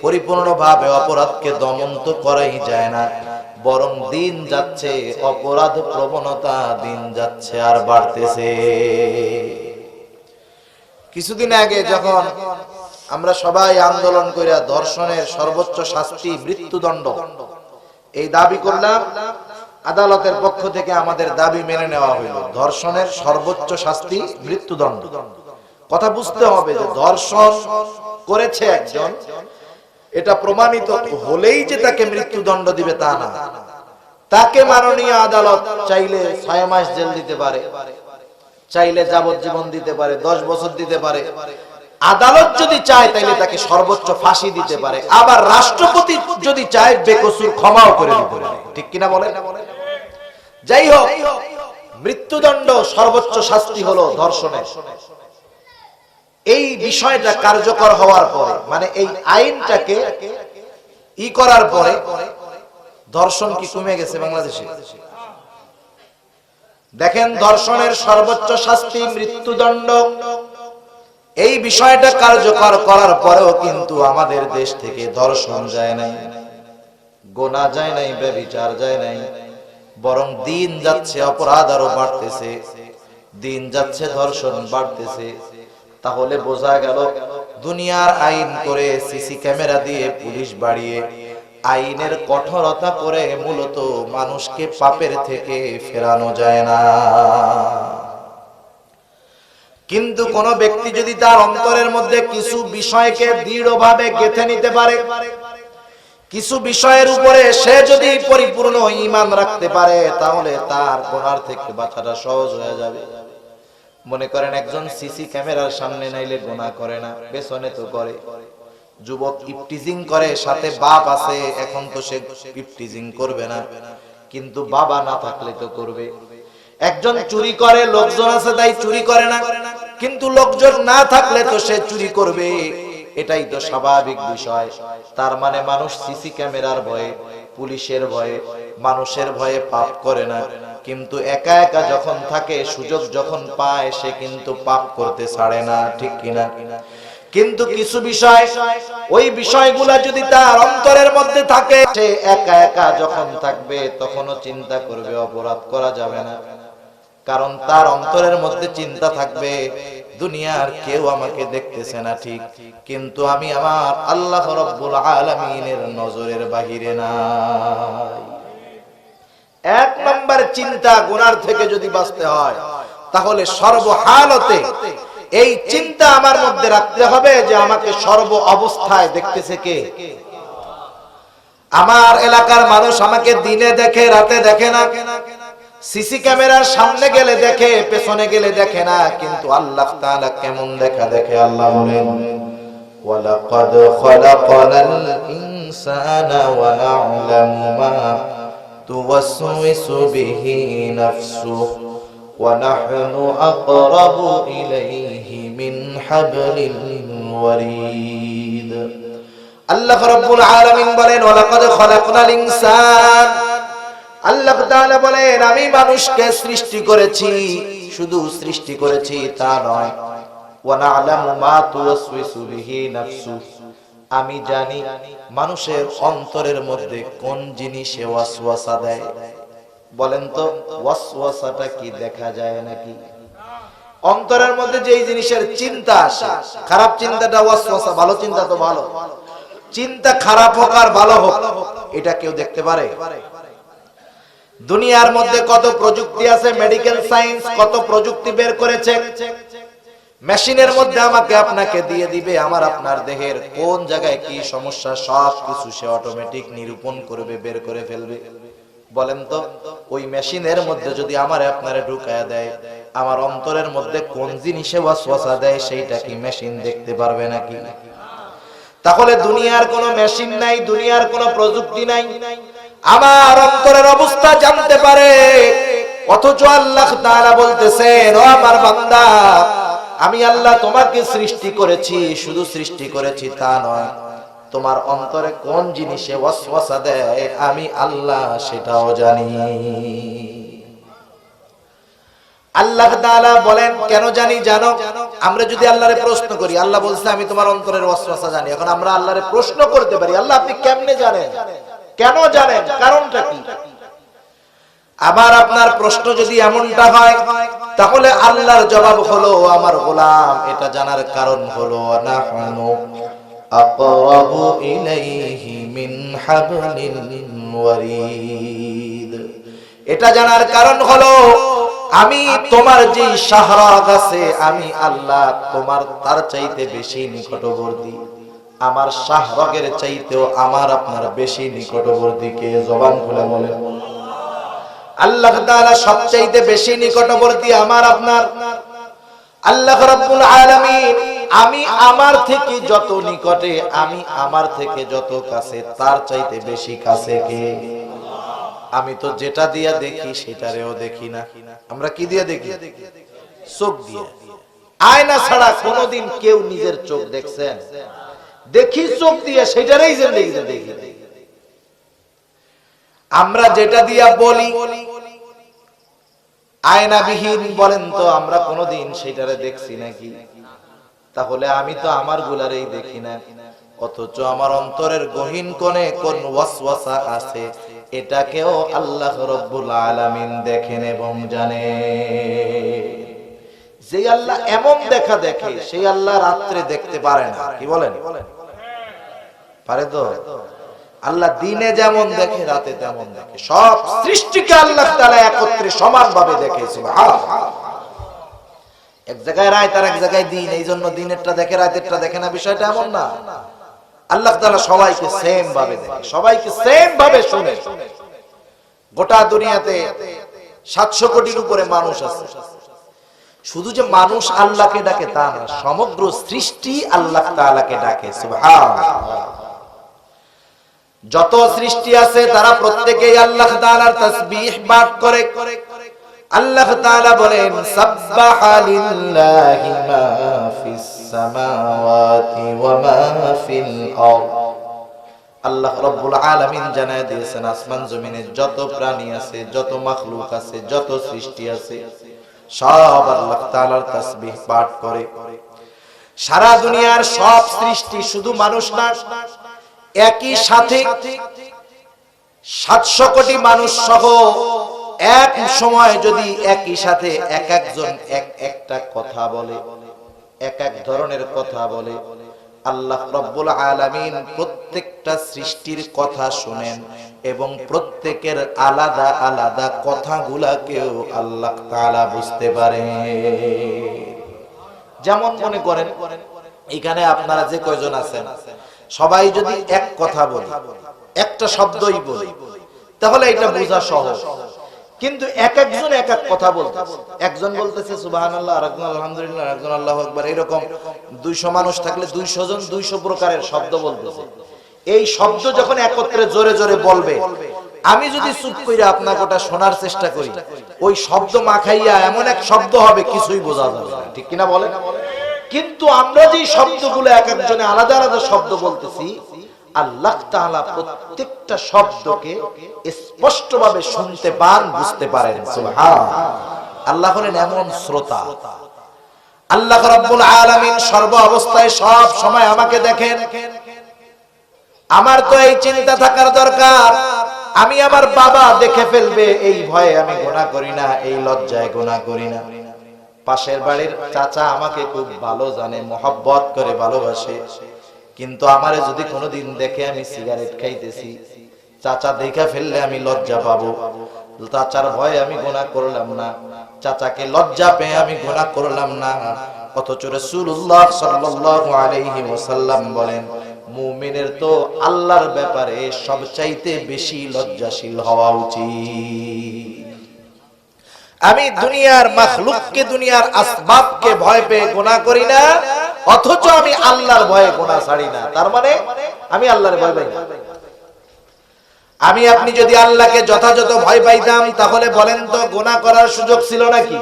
পরিপূর্ণভাবে অপরাধকে দমন তো করাই যায় না, বরং দিন যাচ্ছে অপরাধ প্রবণতা দিন যাচ্ছে আর বাড়তেছে। কিছুদিন আগে যখন আমরা সবাই আন্দোলন কইরা ধর্ষণের সর্বোচ্চ শাস্তি মৃত্যুদণ্ড এই দাবি করলাম, আদালতের পক্ষ থেকে আমাদের দাবি মেনে নেওয়া হইল। ধর্ষণের সর্বোচ্চ শাস্তি মৃত্যুদণ্ড। কথা বুঝতে হবে যে ধর্ষণ করেছে একজন, এটা প্রমাণিত হলেই যে তাকে মৃত্যুদণ্ড দিবে তা না। তাকে মাননীয় আদালত চাইলে 6 মাস জেল দিতে পারে, চাইলে যাবজ্জীবন দিতে পারে, 10 বছর দিতে পারে। আদালত যদি চায় তাইলে তাকে সর্বোচ্চ ফাঁসি দিতে পারে। আবার রাষ্ট্রপতি যদি চায় বেকসুর ক্ষমাও করে দিতে পারে। ঠিক কিনা বলে? যাই হোক, মৃত্যুদণ্ড সর্বোচ্চ শাস্তি হলো ধর্ষণের। এই বিষয়টা কার্যকর হওয়ার পরে, মানে এই আইনটাকে করার পরে ধর্ষণ কি কমে গেছে বাংলাদেশে? দেখেন, ধর্ষণের সর্বোচ্চ শাস্তি মৃত্যুদণ্ড, এই বিষয়টা কার্যকর করার পরেও কিন্তু আমাদের দেশ থেকে ধর্ষণ যায় নাই, গোনা যায় নাই, ব্যভিচার যায় নাই, বরং দিন যাচ্ছে অপরাধ আরো বাড়তেছে, দিন যাচ্ছে ধর্ষণ বাড়তেছে। তাহলে বোঝা গেল দুনিয়ার আইন করে, সিসি ক্যামেরা দিয়ে, পুলিশ বাড়িয়ে, আইনের কঠোরতা করে মূলত মানুষকে পাপের থেকে ফেরানো যায় না। কিন্তু কোন ব্যক্তি যদি তার অন্তরের মধ্যে কিছু বিষয়কে দৃঢ়ভাবে গেঁথে নিতে পারে, কিছু বিষয়ের উপরে সে যদি পরিপূর্ণ ঈমান রাখতে পারে, তাহলে তার গুনাহ থেকে বাঁচাটা সহজ হয়ে যাবে। মনে করেন একজন সিসি ক্যামেরার সামনে নাইলে গুনাহ করে না, পেছনে তো করে। যুবক ইফটিজিং করে, সাথে বাপ আছে, এখন তো সে ইফটিজিং করবে না, কিন্তু বাবা না থাকলে তো করবে। একজন চুরি করে, লোকজন আছে তাই চুরি করে না, কিন্তু লোকজন না থাকলে তো সে চুরি করবে। এটাই তো স্বাভাবিক বিষয়। তার মানে মানুষ সিসি ক্যামেরার ভয়ে, পুলিশের ভয়ে, মানুষের ভয়ে পাপ করে না, কিন্তু একা একা যখন থাকে, সুযোগ যখন পায়, সে কিন্তু পাপ করতে ছাড়ে না। ঠিক কিনা? কিন্তু কিছু বিষয়, ওই বিষয়গুলা যদি তার অন্তরের মধ্যে থাকে, সে একা একা যখন থাকবে তখনও চিন্তা করবে অপরাধ করা যাবে না, কারণ তার অন্তরের মধ্যে চিন্তা থাকবে দুনিয়ার কেউ আমাকে দেখতেছে না ঠিক, কিন্তু আমি আমার আল্লাহ রাব্বুল আলামিনের নজরের বাহিরে নাই। এক নম্বর চিন্তা, গুনার থেকে যদি বাঁচতে হয় তাহলে সর্বহালতে এই চিন্তা আমার মধ্যে রাখতে হবে যে আমাকে সর্ব অবস্থায় দেখতেছে কে? আমার এলাকার মানুষ আমাকে দিনে দেখে, রাতে দেখে না। সিসি ক্যামেরার সামনে গেলে দেখে, পেছনে গেলে দেখে না, কিন্তু আল্লাহ তাআলা কেমন দেখা দেখে। আল্লাহ বলেন, ওয়ালাকাদ খলাকনাল ইনসানা ওয়া না'লামু মা তুওয়াসওয়িসু বিহি নাফসুহু ওয়া নাহনু আকরাবু ইলাইহি মিন হাবলিল ওয়ারিদ। আল্লাহ রাব্বুল আলামিন বলেন, ওয়ালাকাদ খলাকনাল ইনসান, আল্লাহ তাআলা বলেন আমি মানুষকে সৃষ্টি করেছি, শুধু সৃষ্টি করেছি তা নয়, ওয়া না'লামু মা তুওয়াসওয়িসু বিহি নাফসু, আমি জানি মানুষের অন্তরের মধ্যে কোন জিনিসে ওয়াসওয়াসা দেয়। বলেন তো, ওয়াসওয়াসাটা কি দেখা যায় নাকি? অন্তরের মধ্যে যেই জিনিসের চিন্তা আসে, খারাপ চিন্তাটা ওয়াসওয়াসা, ভালো চিন্তা তো ভালো। চিন্তা খারাপ হোক আর ভালো হোক, এটা কেউ দেখতে পারে? দুনিয়ার মধ্যে কত প্রযুক্তি আছে, মেডিকেল সায়েন্স কত প্রযুক্তি বের করেছে। মেশিনের মধ্যে আমাকে আপনাকে দিয়ে দিবে আমার আপনার দেহের কোন জায়গায় কি সমস্যা, সব কিছু সে অটোমেটিক নিরূপণ করবে, বের করে ফেলবে। বলেন তো, ওই মেশিনের মধ্যে যদি আমারে আপনারে ঢুকায়া দেয়, আমার অন্তরের মধ্যে কোন জিনিসে ওয়াসওয়াসা দেয়, সেইটা কি মেশিন দেখতে পারবে নাকি? তাহলে দুনিয়ার কোনো মেশিন নাই, দুনিয়ার কোনো প্রযুক্তি নাই আমার অন্তরের অবস্থা জানতে পারে। অথচ আল্লাহ তাআলা বলতেছেন, ও আমার বান্দা, আমি আল্লাহ তোমাকে সৃষ্টি করেছি, শুধু সৃষ্টি করেছি তা নয়, তোমার অন্তরে কোন জিনিসে ওয়াসওয়াসা দেয় আমি আল্লাহ সেটাও জানি। আল্লাহ তাআলা বলেন, কেন জানি জানো? আমরা যদি আল্লাহরে প্রশ্ন করি, আল্লাহ বলছে আমি তোমার অন্তরের ওয়াসওয়াসা জানি। এখন আমরা আল্লাহরে প্রশ্ন করতে পারি, আল্লাহ আপনি কেমনে জানেন? কেন জানেন? কারণটা কি? আবার আপনার প্রশ্ন যদি এমনটা হয়, তাহলে আল্লাহর জবাব হলো, আমার গোলাম এটা জানার কারণ হলো নাহনু আকরাবু ইলাইহি মিন হাবলিল ওয়ারিদ। এটা জানার কারণ হলো আমি তোমার যে শাহরাগ আছে, আমি আল্লাহ তোমার তার চাইতে বেশি নিকটবর্তী। আমার শাহরাগের চাইতেও আমার আপনার বেশি নিকটবর্তী কে? জবান খুলে বলেন। আল্লাহ তাআলা সবচাইতে বেশি নিকটবর্তী আমার আপনার। আল্লাহ রাব্বুল আলামিন আমি আমার থেকে যত নিকটে, আমি আমার থেকে যত কাছে, তার চাইতে বেশি কাছে কে? আমি তো যেটা দিয়া দেখি সেটারেও দেখি না। আমরা কি দিয়ে দেখি? চোখ দিয়ে। আয়না ছাড়া কোনোদিন কেউ নিজের চোখ দেখছেন? দেখি চোখ দিয়ে, সেটারই জিন্দেগিতে দেখি। আমরা যেটা দিয়া বলি আয়নাবিহীন, বলেন তো আমরা কোনোদিন সেটারে দেখছি নাকি? তাহলে আমি তো আমার গুলারেই দেখি না, অথচ আমার অন্তরের গহীন কোণে কোন ওয়াসওয়াসা আছে, এটাকেও আল্লাহ রাব্বুল আলামিন দেখেন এবং জানে। যে আল্লাহ এমন দেখা দেখে, সেই আল্লাহ রাত্রে দেখতে পারে না। কি বলেন? পারে তো? আল্লাহ দিনে যেমন দেখে, রাতে তেমন দেখে। সব সৃষ্টিকে আল্লাহ তাআলা একত্রে সমানভাবে দেখে। সুবহানাল্লাহ। এক জায়গায় রাত আর এক জায়গায় দিন, এই জন্য দিনেরটা দেখে রাতেরটা দেখে না, বিষয়টা এমন না। আল্লাহ তাআলা সবাইকে সেম ভাবে দেখে, সবাইকে সেম ভাবে শুনে। গোটা দুনিয়াতে 700 কোটির উপরে মানুষ আছে। শুধু যে মানুষ আল্লাহকে ডাকে তা না, সমগ্র সৃষ্টি আল্লাহ তাআলাকে ডাকে। সুবহানাল্লাহ। যত সৃষ্টি আছে তারা প্রত্যেকেই আল্লাহ তাআলার তাসবিহ পাঠ করে। আল্লাহ তাআলা বলেন, সাব্বাহা লিল্লাহি মা ফিস সামাওয়াতি ওয়া মা ফিল আরদ। আল্লাহ রাব্বুল আলামিন জানায় দিয়েছেন, আসমান জমিনে যত প্রাণী আছে, যত মাখলুক আছে, যত সৃষ্টি আছে, সব আল্লাহ তাআলার তাসবিহ পাঠ করে। সারা দুনিয়ার সব সৃষ্টি, শুধু মানুষ না, একই সাথে 700 কোটি মানুষ সহ এক সময় যদি একই সাথে এক একজন একটা কথা বলে, এক এক ধরনের কথা বলে, আল্লাহ রাব্বুল আলামিন প্রত্যেকটা সৃষ্টির কথা শুনেন এবং প্রত্যেকের আলাদা আলাদা কথাগুলাকেও আল্লাহ তাআলা বুঝতে পারেন। যেমন মনে করেন এখানে আপনারা যে কয়জন আছেন, সবাই যদি এক কথা বলে, একটা শব্দই বলে, তাহলে এটা বোঝা সহজ। কিন্তু এক একজন এক এক কথা বলতেছে, একজন বলতেছে সুবহানাল্লাহ, আরেকজন আলহামদুলিল্লাহ, আরেকজন আল্লাহু আকবার। এরকম 200 মানুষ থাকলে 200 জন 200 প্রকারের শব্দ বলতেছে। এই শব্দ যখন একত্রে জোরে জোরে বলবে, আমি যদি চুপ কইরা আপনাকে ওটা শোনার চেষ্টা করি, ওই শব্দ মাখাইয়া এমন এক শব্দ হবে কিছুই বোঝা যাবে না। ঠিক কিনা বলেন? কিন্তু আমরা যে শব্দগুলো এক একজনে আলাদা আলাদা শব্দ বলতেছি, আল্লাহ তাআলা প্রত্যেকটা শব্দকে স্পষ্টভাবে শুনতে পান, বুঝতে পারেন। সুবহানাল্লাহ। আল্লাহ হলেন এমন শ্রোতা। আল্লাহ রাব্বুল আলামিন সর্ব অবস্থায় সব সময় আমাকে দেখেন। আমার তো এই চিন্তা থাকার দরকার, আমি আমার বাবা দেখে ফেলবে এই ভয়ে আমি গুনাহ করি না, এই লজ্জায় গুনাহ করি না। পাশের বাড়ির চাচা আমাকে খুব ভালো জানে, মহব্বত করে ভালোবাসে, কিন্তু আমারে যদি কোনোদিন দেখে আমি সিগারেট খাইতেছি, চাচা দেখা ফেললে আমি লজ্জা পাবো। চাচার ভয়ে আমি গুনাহ করলাম না, চাচাকে লজ্জা পেয়ে আমি গুনাহ করলাম না। অথচ রাসূলুল্লাহ সাল্লাল্লাহু আলাইহি ওয়াসাল্লাম বলেন, মুমিনের তো আল্লাহর ব্যাপারে সবচাইতে বেশি লজ্জাশীল হওয়া উচিত। আমি দুনিয়ার মাখলুককে, দুনিয়ার আসবাবকে ভয় পেয়ে গুনাহ করি না, অথচ আমি আল্লাহর ভয়ে গুনাহ ছাড়ি না। তার মানে আমি আল্লাহর ভয় পাই না। আমি আপনি যদি আল্লাহকে যথাযথ ভয় পাইতাম, তাহলে বলেন তো গুনাহ করার সুযোগ ছিল নাকি?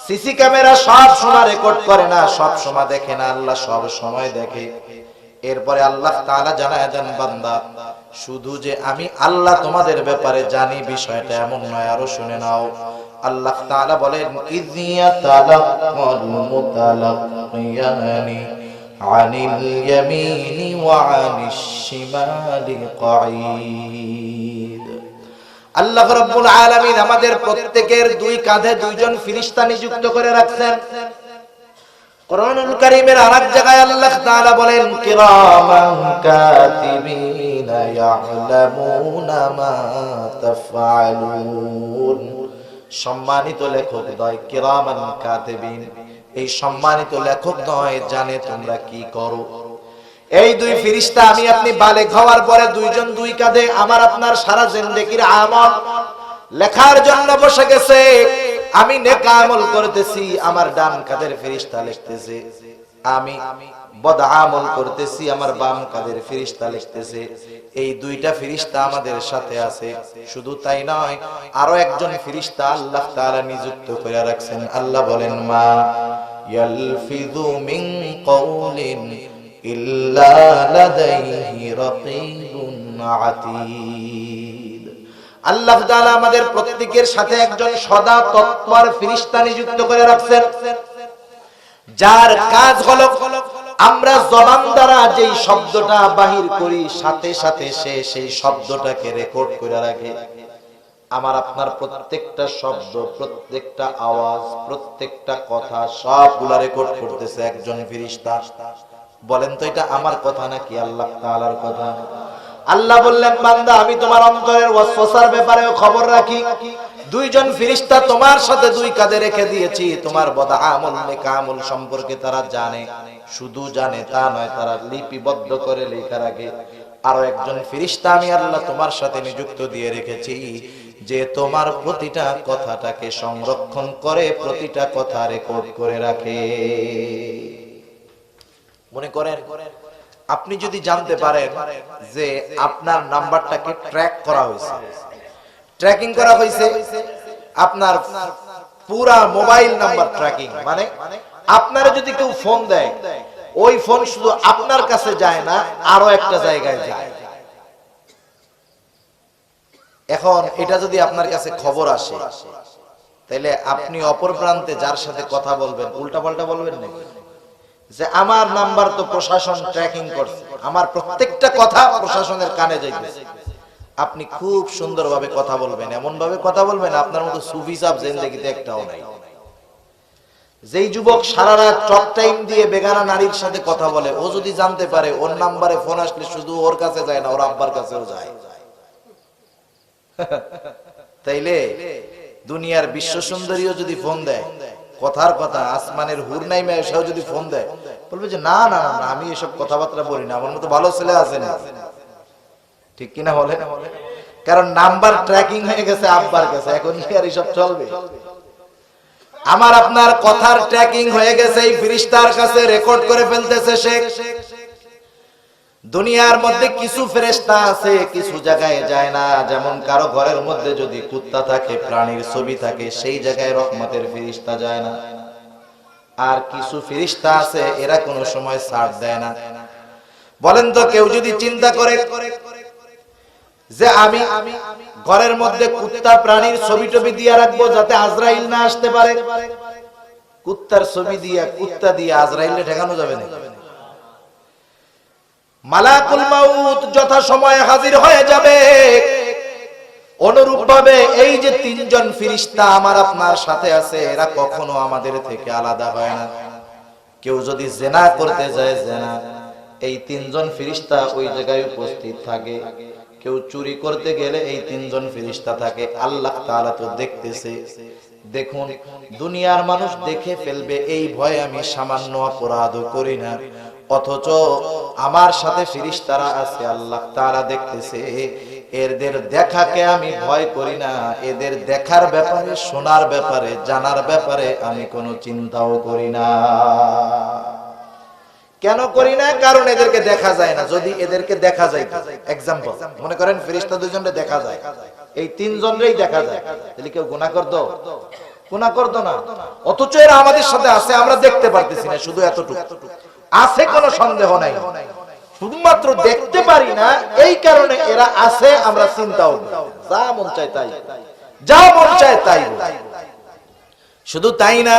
সিসি ক্যামেরা সব সময় রেকর্ড করে না, সব সময় দেখে না, আল্লাহ সব সময় দেখে। এরপরে আল্লাহ তাআলা জানায় দেন, বান্দা শুধু যে আমি আল্লাহ তোমাদের ব্যাপারে জানি বিষয়টা এমন নয়, আরো শুনে নাও। আল্লাহ তাআলা বলেন, ইযিয়া তালাক্কাল মুতালাক্কিয়ানি আনিল ইয়ামিনি ওয়া আনিশ শিমালি কাঈদ। আল্লাহ রাব্বুল আলামিন আমাদের প্রত্যেকের দুই কাঁধে দুইজন ফেরেশতা নিযুক্ত করে রাখছেন। কুরআনুল কারীমের আরেক জায়গায় আল্লাহ তাআলা বলেন কিরামান কাতিবিনা ইয়ালামুনা মা তাফআলুন। সম্মানিত লেখক দয় কিরামান কাতিবিন, এই সম্মানিত লেখক দয় জানে তোমরা কি করো। এই দুই ফেরেশতা আমি আপনি বালেগ হওয়ার পরে দুইজন দুই কাঁধে আমার আপনার সারা জিন্দেগির আমল লেখার জন্য বসে গেছে। আমি নেক আমল করতেছি, আমার ডান কাঁধের ফেরেশতা লিখতেছে। আমি বদ আমল করতেছি, আমার বাম কাঁধের ফেরেশতা লিখতেছে। এই দুইটা ফেরেশতা আমাদের সাথে আছে। শুধু তাই নয়, আরো একজন ফেরেশতা আল্লাহ তাআলা নিযুক্ত করে রাখছেন। আল্লাহ বলেন মা ইয়ালফিযু মিন কওলিন ইল্লা লাদাইহি রাকীবুন আতীদ। আল্লাহ তাআলা আমাদের প্রত্যেকের সাথে একজন সদা তৎপর ফেরেশতা নিযুক্ত করে রাখছেন, যার কাজ হলো আমরা জবান দ্বারা যেই শব্দটা বাহির করি সাথে সাথে সে সেই শব্দটাকে রেকর্ড করে রাখে। আমার আপনার প্রত্যেকটা শব্দ, প্রত্যেকটা আওয়াজ, প্রত্যেকটা কথা সবগুলা রেকর্ড করতেছে একজন ফেরেশতা। বলেন তো এটা আমার কথা নাকি আল্লাহ তাআলার কথা? আল্লাহ বললেন বান্দা আমি তোমার অন্তরের ওয়াসওয়াসার ব্যাপারেও খবর রাখি। দুইজন ফেরেশতা তোমার সাথে দুই কাঁধে রেখে দিয়েছি। তোমার বদ আমল নেক আমল সম্পর্কে তারা জানে, শুধু জানে তা নয়, তারা লিপিবদ্ধ করে লেখা রাখে। আরো একজন ফেরেশতা আমি আল্লাহ তোমার সাথে নিযুক্ত দিয়ে রেখেছি, যে তোমার প্রতিটা কথাটাকে সংরক্ষণ করে, প্রতিটা কথা রেকর্ড করে রাখে। মনে করেন আপনি যদি জানতে পারেন যে আপনার নাম্বারটাকে ট্র্যাক করা হয়েছে, ট্র্যাকিং করা হয়েছে, আপনার পুরা মোবাইল নাম্বার ট্র্যাকিং, মানে আপনারা যদি কেউ ফোন দেয় ওই ফোন শুধু আপনার কাছে যায় না, আরো একটা জায়গায় যায়। এখন এটা যদি আপনার কাছে খবর আসে, তাহলে আপনি অপর প্রান্তে যার সাথে কথা বলবেন উল্টা পাল্টা বলবেন নাকি? যে আমার নাম্বার তো প্রশাসন ট্র্যাকিং করছে, আমার প্রত্যেকটা কথা প্রশাসনের কানে যাইতেছে। আপনি খুব সুন্দরভাবে কথা বলবেন, এমন ভাবে কথা বলবেন আপনার মতো সুফি সাহেব জিন্দেগিতে একটাও নাই। যেই যুবক সারা রাত টক টাইম দিয়ে বেগানা নারীর সাথে কথা বলে, ও যদি জানতে পারে ওর নাম্বারে ফোন আসলে শুধু ওর কাছে যায় না, ওর আব্বার কাছেও যায়। তাইলে দুনিয়ার বিশ্ব সুন্দরীও যদি ফোন দেয়, কথার কথা আসমানের হুর নাই মেয়ে সেও যদি ফোন দেয়, বলবে যে না না না আমি এসব কথাবার্তা বলি না, আমার মতো ভালো ছেলে আছে না। ঠিক কিনা বলে? কারণ নাম্বার ট্র্যাকিং হয়ে গেছে আব্বার কাছে, এখন কি আর এসব চলবে? আমার আপনার কথার ট্র্যাকিং হয়ে গেছে এই ফেরেশতার কাছে, রেকর্ড করে ফেলতেছে সে। দুনিয়ার মধ্যে কিছু ফেরেশতা আছে কিছু জায়গায় যায় না। যেমন কারো ঘরের মধ্যে যদি কুত্তা থাকে, প্রাণীর ছবি থাকে, সেই জায়গায় রহমতের ফেরেশতা যায় না। আর কিছু ফেরেশতা আছে এরা কোনো সময় ছাড় দেয় না। বলেন তো কেউ যদি চিন্তা করে যে আমি ঘরের মধ্যে কুত্তা প্রাণীর ছবি টবি দিয়ে রাখবো যাতে আজরাইল না আসতে পারে, কুত্তার ছবি দিয়ে কুত্তা দিয়ে আজরাইলে ঠেকানো যাবে না? মালাকুল মাউত যথা সময়ে হাজির হয়ে যাবে। অনুরূপ ভাবে এই যে তিনজন ফেরেশতা আমার আপনার সাথে আছে, এরা কখনো আমাদের থেকে আলাদা হয় না। কেউ যদি জিনা করতে যায়, জিনা, এই তিনজন ফেরেশতা ওই জায়গায় উপস্থিত থাকে। কেউ চুরি করতে গেলে এই তিনজন ফেরেশতা থাকে। আল্লাহ তাআলা তো দেখতেছে। দেখুন দুনিয়ার মানুষ দেখে ফেলবে এই ভয়ে আমি সামান্য অপরাধও করি না, অথচ আমার সাথে ফেরেশতারা আছে, আল্লাহ তাআলা দেখতেছে। এদের দেখাকে আমি ভয় করি না, এদের দেখার ব্যাপারে, শোনার ব্যাপারে, জানার ব্যাপারে আমি কোনো চিন্তাও করি না। কেন করি না? কারণ এদেরকে দেখা যায় না। যদি এদেরকে দেখা যায়, এক্সাম্পল মনে করেন ফেরেশতা দুইজনকে দেখা যায়, এই তিনজনকেই দেখা যায়, তাহলে কেউ গুনাহ করতো? গুনাহ করতো না। অথচ এরা আমাদের সাথে আছে, আমরা দেখতে পারতেছি না। শুধু এতটুকু আছে, কোনো সন্দেহ নাই, শুধুমাত্র দেখতে পারি না। এই কারণে এরা আছে, আমরা চিন্তাও যা মন চায় তাই, যা মন চায় তাই। শুধু তাই না,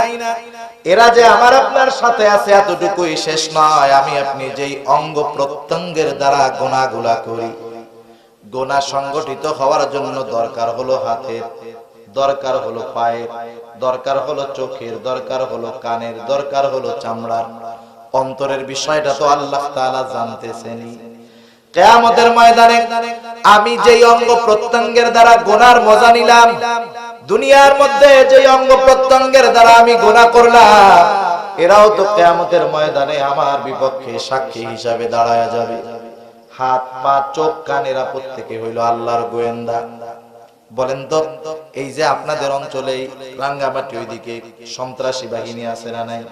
এরা যে আমার আপনার সাথে আছে এতটুকুই শেষ নয়। আমি আপনি যেই অঙ্গ প্রত্যঙ্গের দ্বারা গুনাহগুলা করি, গুনাহ সংগঠিত হওয়ার জন্য দরকার হলো হাতের, দরকার হলো পায়ের, দরকার হলো চোখের, দরকার হলো কানের, দরকার হলো চামড়ার। অন্তরের বিষয়টা তো আল্লাহ তাআলা জানতেছেনই। কিয়ামতের ময়দানে আমি যেই অঙ্গ প্রত্যঙ্গের দ্বারা গুনার মজা নিলাম, দুনিয়ার মধ্যে যেই অঙ্গ প্রত্যঙ্গের দ্বারা আমি গুনাহ করলাম, এরাও তো কিয়ামতের ময়দানে আমার বিপক্ষে সাক্ষী হিসাবে দাঁড়ায়া যাবে। হাত, পা, চোখ, কান এরা প্রত্যেকে হইল আল্লাহর গোয়েন্দা। বলেন তো, এই যে আপনাদের অঞ্চলে রাঙ্গামাটি ওইদিকে সন্ত্রাসী বাহিনী আছে না নাই?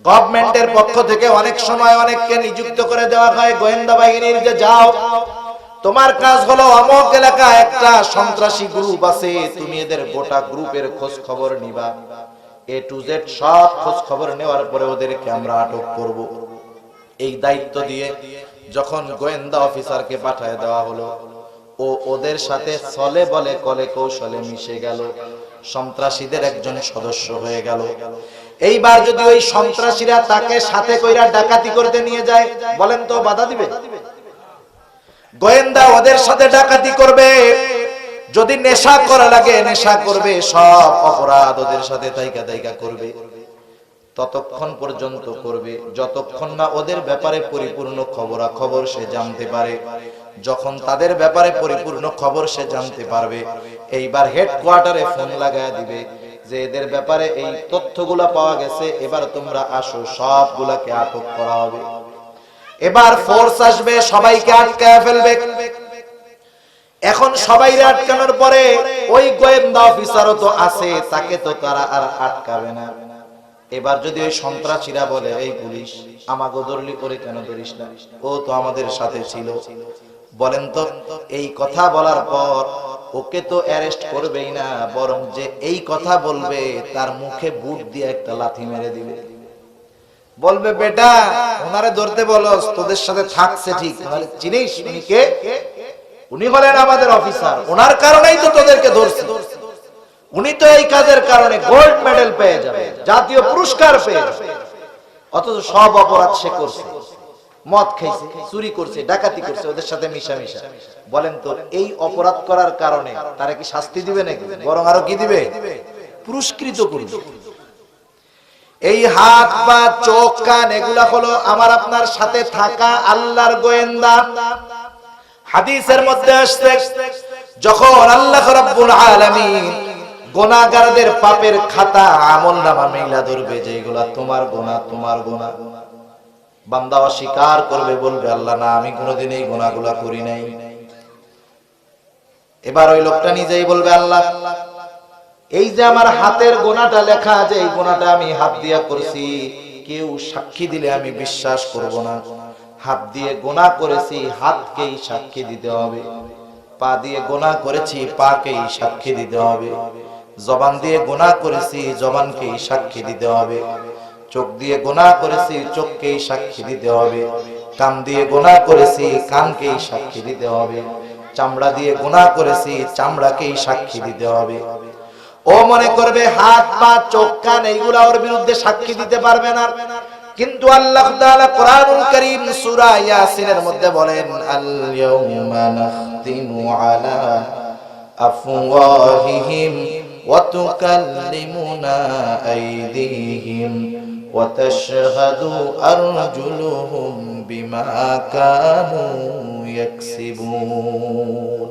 গভর্নমেন্টের পক্ষ থেকে অনেক সময় অনেককে নিযুক্ত করে দেওয়া হয় গোয়েন্দা বাহিনীর, যে যাও, তোমার কাজ হলো অমুক এলাকায় একটা সন্ত্রাসী গ্রুপ আছে, তুমি এদের গোটা গ্রুপের খোঁজ খবর নিবা, A to Z সব খোঁজ খবর নেওয়ার পরে ওদেরকে আমরা আটক করব। এই দায়িত্ব দিয়ে যখন গোয়েন্দা অফিসারকে পাঠিয়ে দেওয়া হলো, ও ওদের সাথে ছলে বলে কলে কৌশলে মিশে গেল, সন্ত্রাসীদের একজন সদস্য হয়ে গেল। এইবার যদি ওই সন্ত্রাসীরা তাকে সাথে কইরা ডাকাতি করতে নিয়ে যায়, বলেন তো বাধা দিবে? গোয়েন্দা ওদের সাথে ডাকাতি করবে, যদি নেশা করা লাগে নেশা করবে, সব অপরাধ ওদের সাথে তাইকা করবে। ততক্ষণ পর্যন্ত করবে যতক্ষণ না ওদের ব্যাপারে পরিপূর্ণ খবরাখবর সে জানতে পারে। যখন তাদের ব্যাপারে পরিপূর্ণ খবর সে জানতে পারবে, এইবার হেডকোয়ার্টারে ফোন লাগায়া দিবে যে এদের ব্যাপারে এই তথ্যগুলা পাওয়া গেছে, এবার তোমরা আসো, সবগুলাকে আটক করা হবে। এবার ফোর্স আসবে, সবাইকে আটকায়া ফেলবে। এখন সবাইকে আটকানোর পরে ওই গোয়েন্দা অফিসারও তো আছে, তাকে তো তারা আর আটকাবে না। এবার যদি ওই সন্ত্রাসীরা বলে, এই পুলিশ আমাকে ধরলি, করে কেন ধরিস না, ও তো আমাদের সাথে ছিল, বলেন তো এই কথা বলার পর ওকে তো অ্যারেস্ট করবেই না, বরং যে এই কথা বলবে তার মুখে বুট দিয়ে একটা লাথি মেরে দিবে। বলবে, বেটা ওনারে ধরতে বলস, তোদের সাথে থাকছে ঠিক, চিনিস উনি কে? উনি হলেন আমাদের অফিসার, ওনার কারণেই তো তোদেরকে ধরছে, উনি তো এই কাজের কারণে গোল্ড মেডেল পেয়ে যাবে, জাতীয় পুরস্কার পেয়ে যাবে। অথচ সব অপরাধ সে করছে, মদ খাইছে, চুরি করছে, ডাকাতি করছে, ওদের সাথে মিশামিশা। বলেন তো এই অপরাধ করার কারণে তারা কি শাস্তি দিবে নাকি? বরং আরো কি দিবে? পুরস্কৃত করবে। এই হাত, পা, চোখ, কান এগুলা হলো আমার আপনার সাথে থাকা আল্লাহর গোয়েন্দা। হাদিসের মধ্যে আসছে, যখন আল্লাহ রাব্বুল আলামিন গুনাহগারদের পাপের খাতা আমলনামা মেইলা ধরবে, যেগুলা তোমার গুনাহ, তোমার গুনাহ, বান্দা অস্বীকার করবে, বলবে আল্লাহ না, আমি কোনোদিন এই গুনাহগুলা করি নাই। এবার ওই লোকটা নিজেই বলবে, আল্লাহ এই যে আমার হাতের গোনাটা লেখা আছে, এই গোনাটা আমি হাত দিয়া করছি, কেউ সাক্ষী দিলে আমি বিশ্বাস করব না। হাত দিয়ে গোনা করেছি, হাতকেই সাক্ষী দিতে হবে। পা দিয়ে গোনা করেছি, পাকেই সাক্ষী দিতে হবে। জবান দিয়ে গোনা করেছি, জবানকেই সাক্ষী দিতে হবে। চোখ দিয়ে গোনা করেছি, চোখকেই সাক্ষী দিতে হবে। কান দিয়ে গোনা করেছি, কানকেই সাক্ষী দিতে হবে। চামড়া দিয়ে গোনা করেছি, চামড়াকেই সাক্ষী দিতে হবে। ও মনে করবে হাত, পা, চোখ, কান এইগুলা ওর বিরুদ্ধে সাক্ষী দিতে পারবে না, কিন্তু আল্লাহ তাআলা কোরআনুল কারীম সূরা ইয়াসিনের মধ্যে বলেন, আল ইয়াউমা নাখতিমু আলা আফওয়াহিহিম ওয়া তুকাল্লিমুনা আইদিহিম ওয়া তাশহাদু আরজুলুহুম বিমা কানু ইয়াকসিবুন।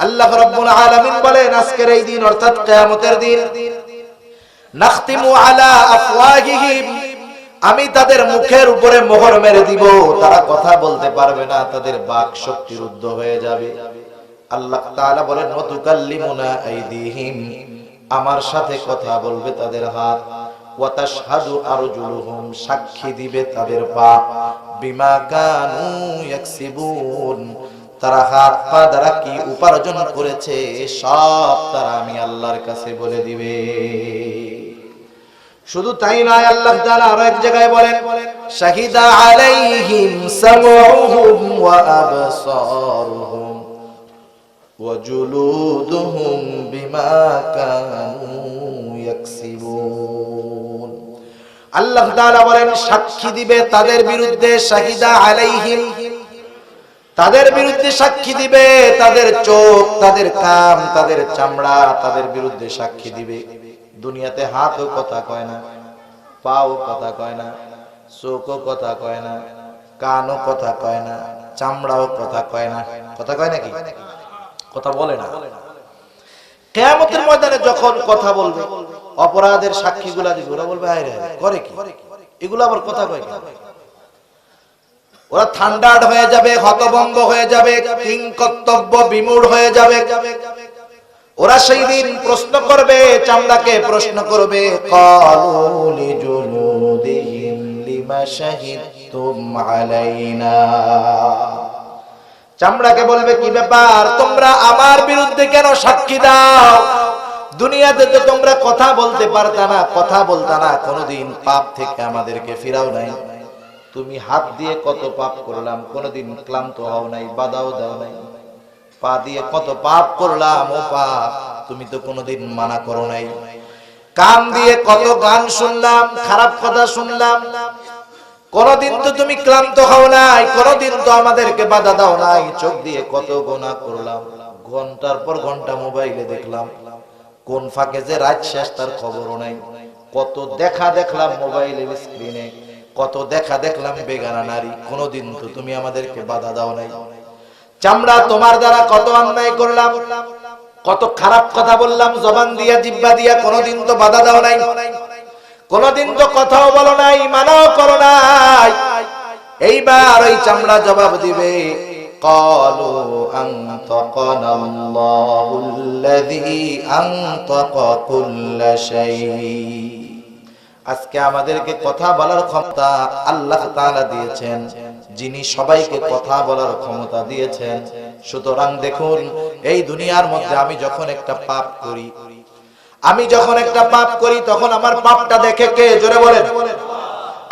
আল্লাহ রাব্বুল আলামিন বলেন, আজকের এই দিন অর্থাৎ কিয়ামতের দিন, নাখতিমু আলা আফওয়াহিহিম, আমি তাদের মুখের উপরে মোহর মেরে দিব, তারা কথা বলতে পারবে না, তাদের বাক শক্তি রুদ্ধ হয়ে যাবে। আল্লাহ তাআলা বলেন, ওয়া তুকাল্লিমুনা আইদিহিম, আমার সাথে কথা বলবে তাদের হাত, ওয়া তাশহাদু আরজুলুহুম, সাক্ষী দিবে তাদের পা, বিমা কানু ইয়াকসিবুন, তারা হাত পা দ্বারা কি উপার্জন করেছে সব তারা আমি আল্লাহর কাছে বলে দিবে। শুধু তাই নয়, আল্লাহ তাআলা আরো এক জায়গায় বলেন, শাহিদা আলাইহিম সামউহুম ওয়া আবসারুহুম ওয়া জুলুদুহুম বিমা কানু ইয়াকসিবুন। আল্লাহ তাআলা বলেন, সাক্ষী দিবে তাদের বিরুদ্ধে, শাহিদা আলাইহিম, তাদের বিরুদ্ধে সাক্ষী দিবে, তাদের চোখ, তাদের কান, তাদের চামড়া তাদের বিরুদ্ধে সাক্ষী দিবে। দুনিয়াতে হাতও কথা কয় না, পাও কথা কয় না, চোখও কথা কয় না, কানও কথা কয় না, চামড়াও কথা কয় না। কথা কয় নাকি? কথা বলে না। কিয়ামতের ময়দানে যখন কথা বলবে, অপরাধের সাক্ষীগুলা দিবে, ওরা বলবে আয় রে করে কি, এগুলো আবার কথা কয় কি? ওরা থান্ডার্ড হয়ে যাবে, হতভম্ব হয়ে যাবে, কিংকর্তব্য বিমূঢ় হয়ে যাবে। ওরা সেই দিন প্রশ্ন করবে, চামড়াকে প্রশ্ন করবে, ক্বালু লিজুলুদিহিম লিমা শাহিদতুম আলাইনা। চামড়াকে বলবে, কি ব্যাপার, তোমরা আমার বিরুদ্ধে কেন সাক্ষী দাও? দুনিয়াতে তো তোমরা কথা বলতে পারতা না, কথা বলতা না, কোনোদিন পাপ থেকে আমাদেরকে ফিরাও নাই। তুমি হাত দিয়ে কত পাপ করলাম, কোনোদিন ক্লান্ত হও নাই, বাধাও দাও নাই। পা দিয়ে কত পাপ করলাম, ও পাপ, তুমি তো কোনোদিন মানা করো নাই। কান দিয়ে কত গান শুনলাম, খারাপ কথা শুনলাম, কোনদিন তো তুমি ক্লান্ত হও নাই, কোনদিন তো আমাদেরকে বাধা দাও নাই। চোখ দিয়ে কত গুনাহ করলাম, ঘন্টার পর ঘন্টা মোবাইলে দেখলাম, কোন ফাঁকে যে রাত শেষ তার খবরও নাই। কত দেখা দেখলাম মোবাইলের স্ক্রিনে, কত দেখা দেখলাম বেগানা নারী, কোনদিন তো তুমি আমাদেরকে বাধা দাও নাই। চামড়া, তোমার দ্বারা কত অন্যায় করলাম, কত খারাপ কথা বললাম জবান দিয়া, জিহ্বা দিয়া, কোনদিন তো বাধা দাও নাই, কোনদিন তো কথাও বলো নাই, মানাও করো নাই। এইবার ওই চামড়া জবাব দিবে, ক্বালু আনতাকানাল্লাহুল্লাযী আনতাকা কুল্লা শাই। আজকে আমাদেরকে কথা বলার ক্ষমতা আল্লাহ তাআলা দিয়েছেন, যিনি সবাইকে কথা বলার ক্ষমতা দিয়েছেন। সুতরাং দেখুন, এই দুনিয়ার মধ্যে আমি যখন একটা পাপ করি, তখন আমার পাপটা দেখে কে? জোরে বলেন।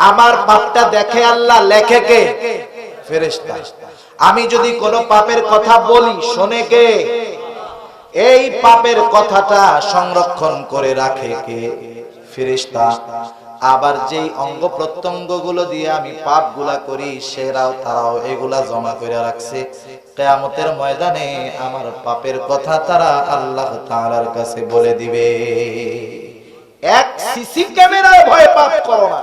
আমার পাপটা দেখে আল্লাহ, লেখে কে? ফেরেশতা। আমি যদি কোনো পাপের কথা বলি, শোনে কে? এই পাপের কথাটা সংরক্ষণ করে রাখে কে? ফেরেশতা। আবার যেই অঙ্গ প্রত্যঙ্গ গুলো দিয়ে আমি পাপগুলা করি, তারাও এগুলা জমা করে রাখছে। কিয়ামতের ময়দানে আমার পাপের কথা তারা আল্লাহ তাআলার কাছে বলে দিবে। এক সিসি ক্যামেরায় ভয় পাপ করো না,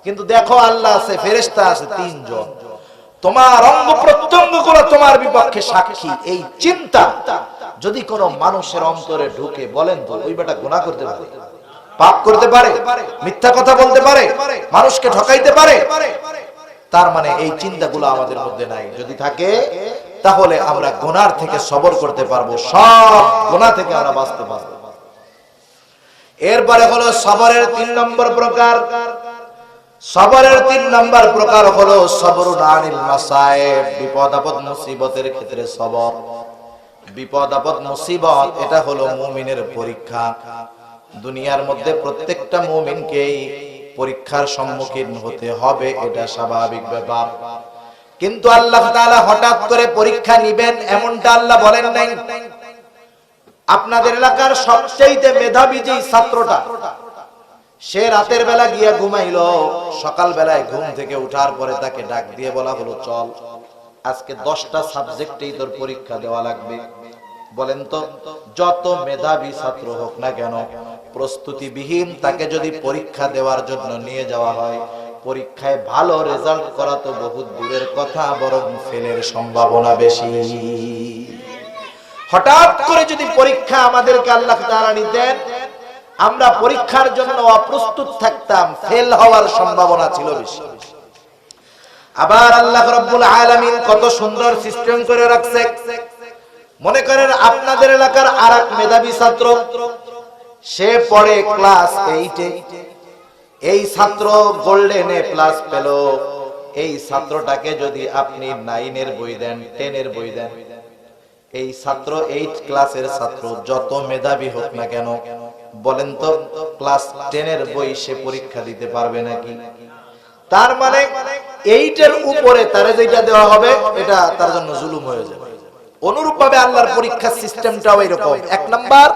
কিন্তু দেখো আল্লাহ আছে, ফেরেশতা আছে, তিনজন। তোমার অঙ্গ প্রত্যঙ্গ গুলো তোমার বিপক্ষে সাক্ষী। এই চিন্তা যদি কোনো মানুষের অন্তরে ঢুকে, বলেন তো ওই বেটা গুনাহ করতে পারে, পাপ করতে পারে, মিথ্যা কথা বলতে পারে, মানুষকে ঠকাইতে পারে? তার মানে এই চিন্তাগুলো আমাদের মধ্যে নাই। যদি থাকে তাহলে আমরা গুনাহ থেকে সবর করতে পারবো, সব গুনাহ থেকে আমরা বাঁচতে পারবো। এরপরে হলো সবরের 3 নম্বর প্রকার। সবরের 3 নম্বর প্রকার হলো সবরুন আনিল মাসায়েব, বিপদ আপদ মুসিবতের ক্ষেত্রে সবর। বিপদ আপদ মুসিবত এটা হলো মুমিনের পরীক্ষা। দুনিয়ার মধ্যে প্রত্যেকটা মুমিনকেই পরীক্ষার সম্মুখীন হতে হবে, এটা স্বাভাবিক ব্যাপার। কিন্তু আল্লাহ তাআলা হঠাৎ করে পরীক্ষা নেবেন এমনটা আল্লাহ বলেন নাই। আপনাদের এলাকার সবচেয়ে মেধাবী যে ছাত্রটা, সে রাতের বেলা গিয়া ঘুমাইলো, সকাল বেলায় ঘুম থেকে উঠার পরে তাকে ডাক দিয়ে বলা হলো, চল আজকে 10টা সাবজেক্টেই তোর পরীক্ষা দেওয়া লাগবে। বলেন তো, যত মেধাবী ছাত্র হোক না কেন, প্রস্তুতিবিহীন তাকে যদি পরীক্ষা দেওয়ার জন্য নিয়ে যাওয়া হয়, পরীক্ষায় ভালো রেজাল্ট করা তো বহুত দূরের কথা, বরং ফেলের সম্ভাবনা বেশি। হঠাৎ করে যদি পরীক্ষা আমাদেরকে আল্লাহ তাআলা নিতেন, আমরা পরীক্ষার জন্য অপ্রস্তুত থাকতাম, ফেল হওয়ার সম্ভাবনা ছিল বেশি। আবার আল্লাহ রাব্বুল আলামিন কত সুন্দর সিস্টেম করে রাখছে। মনে করেন আপনাদের এলাকার আরেক মেধাবী ছাত্র, সে পড়ে ক্লাস 8-এ, এই ছাত্র গোল্ডেন এ প্লাস পেল। এই ছাত্রটাকে যদি আপনি 9-এর বই দেন, 10-এর বই দেন, এই ছাত্র 8 ক্লাসের ছাত্র যত মেধাবী হোক না কেন, বলেন তো ক্লাস 10-এর বই সে পরীক্ষা দিতে পারবে নাকি? তার মানে 8-এর উপরে তারে যেটা দেওয়া হবে এটা তার জন্য জুলুম হয়ে যাবে। অনুরূপভাবে আল্লাহর পরীক্ষার সিস্টেমটাও এরকম। 1 নাম্বার,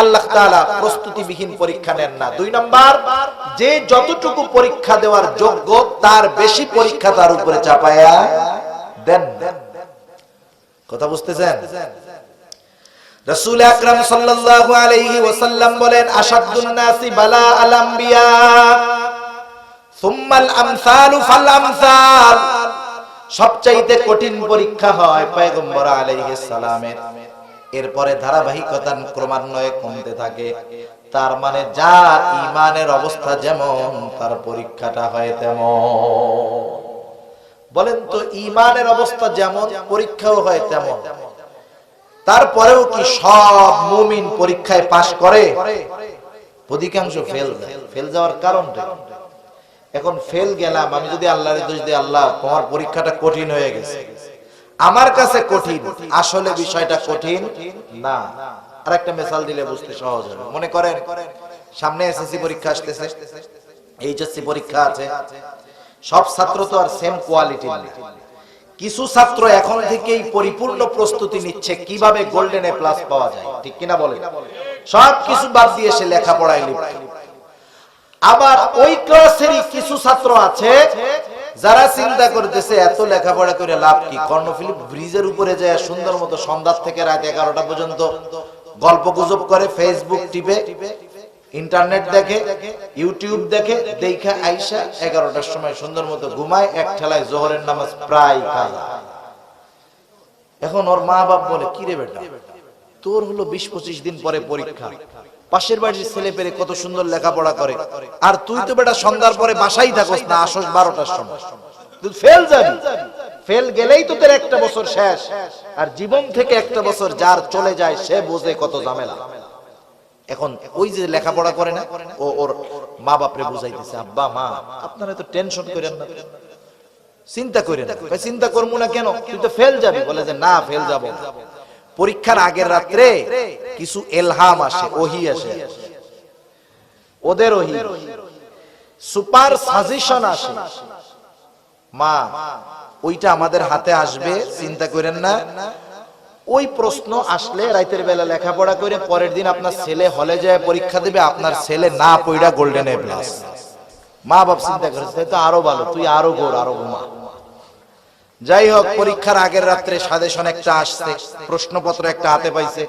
আল্লাহ তাআলা প্রস্তুতিবিহীন পরীক্ষা নেন না। 2 নাম্বার, যে যতটুকু পরীক্ষা দেওয়ার যোগ্য তার বেশি পরীক্ষা তার উপরে চাপায়া দেন। কথা বুঝতেছেন? রাসূল আকরাম সাল্লাল্লাহু আলাইহি ওয়াসাল্লাম বলেন, আশাদ্দুন নাসি বালা আল আম্বিয়া সুম্মাল আমসালু ফাল আমসাল। সবচাইতে কঠিন পরীক্ষা হয় পয়গম্বর আলাইহিস সালামের, এরপরে ধারাবাহিকতা ক্রমান্বয়ে কমতে থাকে। তার মানে যার ঈমানের অবস্থা যেমন তার পরীক্ষাটা হয় তেমন। বলেন তো, ঈমানের অবস্থা যেমন পরীক্ষাও হয় তেমন। তারপরেও কি সব মুমিন পরীক্ষায় পাশ করে? অধিকাংশ ফেল যায়। ফেল যাওয়ার কারণটা, এখন ফেল গেলাম, আমি যদি আল্লাহর দোষ দিই, আল্লাহ তোমার পরীক্ষাটা কঠিন হয়ে গেছে, আমার কাছে কঠিন, আসলে বিষয়টা কঠিন না। আর একটা মিসাল দিলে বুঝতে সহজ হবে। মনে করেন সামনে এসএসসি পরীক্ষা আসতেছে, এইচএসসি পরীক্ষা আছে। সব ছাত্র তো আর সেম কোয়ালিটি না। কিছু ছাত্র এখন থেকেই পরিপূর্ণ প্রস্তুতি নিচ্ছে কিভাবে গোল্ডেন এ প্লাস পাওয়া যায়, ঠিক কিনা বলেন? সব কিছু বাদ দিয়ে সে লেখাপড়ায় লিপ্ত। আবার ওই ক্লাসেরই কিছু ছাত্র আছে যারা চিন্তা করতেছে এত লেখাপড়া করে লাভ কি, কর্ণফুলী ব্রিজের উপরে যায় সুন্দর মতো সন্ধ্যা থেকে রাত 11টা পর্যন্ত গল্প গুজব করে, ফেসবুক টিপে, ইন্টারনেট দেখে, ইউটিউব দেখে, দেখা আইসা 11টার সময় সুন্দর মতো ঘুমায়, এক ঠেলায় জোহরের নামাজ প্রায় খায়। এখন ওর মা বাপ বলে, কি রে বেটা, তোর হলো 20-25 দিন পরে পরীক্ষা, পাশের বাড়ির ছেলে পেলে কত সুন্দর লেখাপড়া করে, আর তুই তো বেটা সন্ধ্যার পরে বাসাই থাকস না, আসস 12টার সময়, তুই ফেল যাবি। ফেল গেলেই তো তোর একটা বছর শেষ। আর জীবন থেকে একটা বছর যার চলে যায় সে বোঝে কত ঝামেলা। এখন ওই যে লেখাপড়া করে না, ও ওর মা বাপরে বুঝাইতেছে, আব্বা মা আপনারা তো টেনশন করেন না, চিন্তা করেন না। চিন্তা করবো না কেন, তুই তো ফেল যাবি। বলে যে না, ফেল যাব না। পরীক্ষার আগের রাত্রে কিছু এলহাম আসে, ওহী আসে, ওদের ওহী, সুপার সাজেশন আসে, মা ওইটা আমাদের হাতে আসবে, চিন্তা করেন না। ওই প্রশ্ন আসলে রাতের বেলা লেখাপড়া করে পরের দিন আপনার ছেলে হলে যায় পরীক্ষা দেবে, আপনার ছেলে না পড়া গোল্ডেন এ প্লাস। মা বাপ চিন্তা করেছে তো আরো ভালো, তুই আরো গোড়, আরো ঘুমা। যাই হোক, পরীক্ষার আগের রাত্রে সাজেশন একটা আসছে, প্রশ্নপত্র একটা হাতে পাইছে।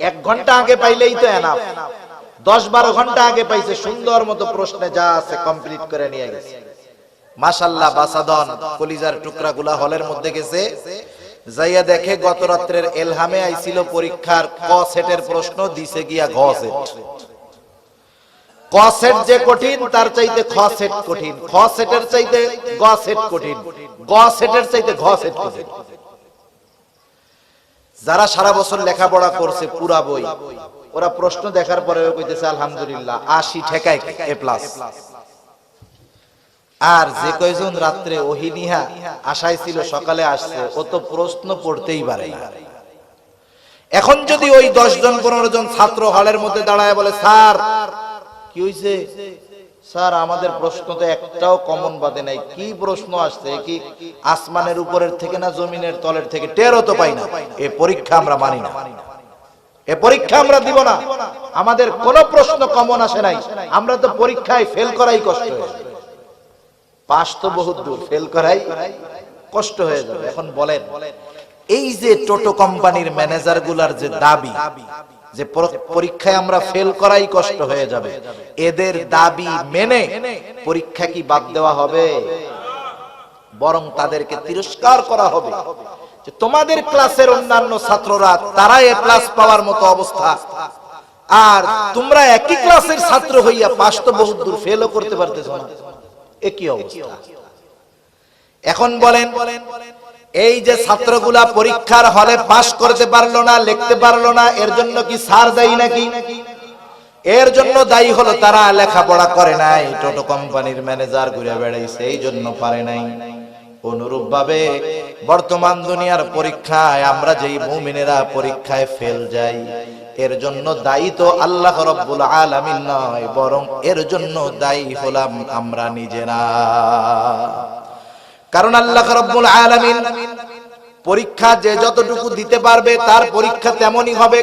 1 ঘন্টা আগে পাইলেই তো এনাফ, 10-12 ঘন্টা আগে পাইছে, সুন্দর মতো প্রশ্নে যা আছে কমপ্লিট করে নিয়ে গেছে। মাশাআল্লাহ, বাসাদন কলিজার টুকরা গুলা হলের মধ্যে গেছে, যাইয়া দেখে গত রাত্রের এলহামে আইছিল পরীক্ষার ক সেটের প্রশ্ন, দিছে গিয়া ঘ সেট। ক সেট যে কঠিন তার চাইতে খ সেট কঠিন, খ সেটের চাইতে গ সেট কঠিন, গ সেটের চাইতে ঘ সেট কঠিন। যারা সারা বছর লেখাপড়া করছে পুরা বই, ওরা প্রশ্ন দেখার পরে কইতেছে আলহামদুলিল্লাহ 80 ঠেকায় এ প্লাস। আর যে কয়জন রাত্রে ওহিনিহা আশায় ছিল সকালে আসছে, ও তো প্রশ্ন পড়তেই পারে না। এখন যদি ওই 10 জন 15 জন ছাত্র হলের মধ্যে দাঁড়ায় বলে, স্যার কি হইছে স্যার, আমাদের প্রশ্ন তো একটাও কমন বাদে নাই, কি প্রশ্ন আসছে, কি আসমানের উপরের থেকে না জমিনের তলের থেকে, টেরও তো পাই না, এই পরীক্ষা আমরা মানি না, এই পরীক্ষা আমরা দিব না, আমাদের কোন প্রশ্ন কমন আসে নাই, আমরা তো পরীক্ষায় ফেল করাই কষ্ট হয়ে যাবে, পাস তো বহুত দূর, ফেল করাই কষ্ট হয়ে যাবে। এখন বলেন, এই যে টোটো কোম্পানির ম্যানেজার গুলার যে দাবি যে পরীক্ষায় আমরা ফেল করাই কষ্ট হয়ে যাবে, এদের দাবি মেনে পরীক্ষা কি বাদ দেওয়া হবে? বরং তাদেরকে তিরস্কার করা হবে যে তোমাদের ক্লাসের অন্যান্য ছাত্ররা তারা এ প্লাস পাওয়ার মতো অবস্থা, আর তোমরা একই ক্লাসের ছাত্র হইয়া পাস তো বহুত দূর, ফেলও করতে পারতেছো না, একই অবস্থা। এখন বলেন, এই যে ছাত্রগুলা পরীক্ষার হলে পাস করতে পারলো না, লিখতে পারলো না, এর জন্য কি স্যার দায়ী নাকি? এর জন্য দায়ী হলো তারা লেখাপড়া করে নাই, টোটো কোম্পানির ম্যানেজার ঘুরে বেড়াইছে, এই জন্য পারে নাই। অনুরূপ ভাবে বর্তমান দুনিয়ার পরীক্ষায় আমরা যেই মুমিনেরা পরীক্ষায় ফেল যাই, এর জন্য দায়ী তো আল্লাহ রাব্বুল আলামিন নয়, বরং এর জন্য দায়ী হলাম আমরা নিজেরা। কারণ আল্লাহ রাব্বুল আলামিন পরীক্ষা যে যতটুকু দিতে পারবে তার পরীক্ষা তেমনই হবে।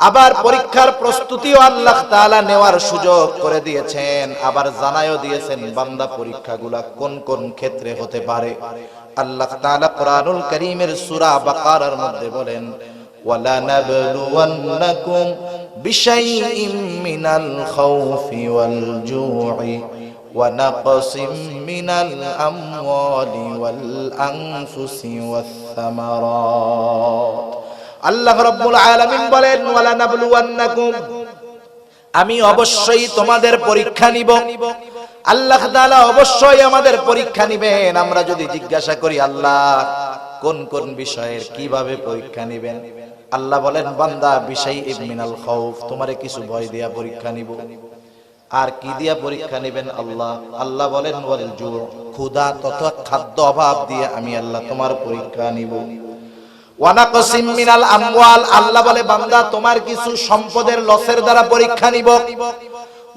আবার পরীক্ষার প্রস্তুতিও আল্লাহ তাআলা নেওয়ার সুযোগ করে দিয়েছেন, আবার জানায়ও দিয়েছেন বান্দা পরীক্ষাগুলা কোন কোন ক্ষেত্রে হতে পারে। আল্লাহ তাআলা কোরআনুল কারীমের সূরা বাকারার মধ্যে বলেন, ওয়ালা নাবলুওয়ান্নাকুম বিশাইইম মিনাল খাউফি ওয়াল জু'i ওয়া নাকসিম মিনাল আমওয়ালি ওয়াল আনফুসি ওয়াস সামারাত। আল্লাহ রাব্বুল আলামিন বলেন, ওয়ালা নাবলুওয়ান্নাকুম, আমি অবশ্যই তোমাদের পরীক্ষা নিব। আল্লাহ তাআলা অবশ্যই আমাদের পরীক্ষা নিবেন। আমরা যদি জিজ্ঞাসা করি আল্লাহ কোন কোন বিষয়ের কিভাবে পরীক্ষা নিবেন, আল্লাহ বলেন, বান্দা বিশাইইম মিনাল খাউফ, তোমারে কিছু ভয় দিয়া পরীক্ষা নিব। আর কি দিয়া পরীক্ষা নেবেন আল্লাহ বলেন, ওয়াল জু', ক্ষুধা তথা খাদ্য অভাব দিয়ে আমি আল্লাহ তোমার পরীক্ষা নিব। ওয়া নাকসিম মিনাল আমওয়াল, আল্লাহ বলে বান্দা তোমার কিছু সম্পদের লসের দ্বারা পরীক্ষা নিব।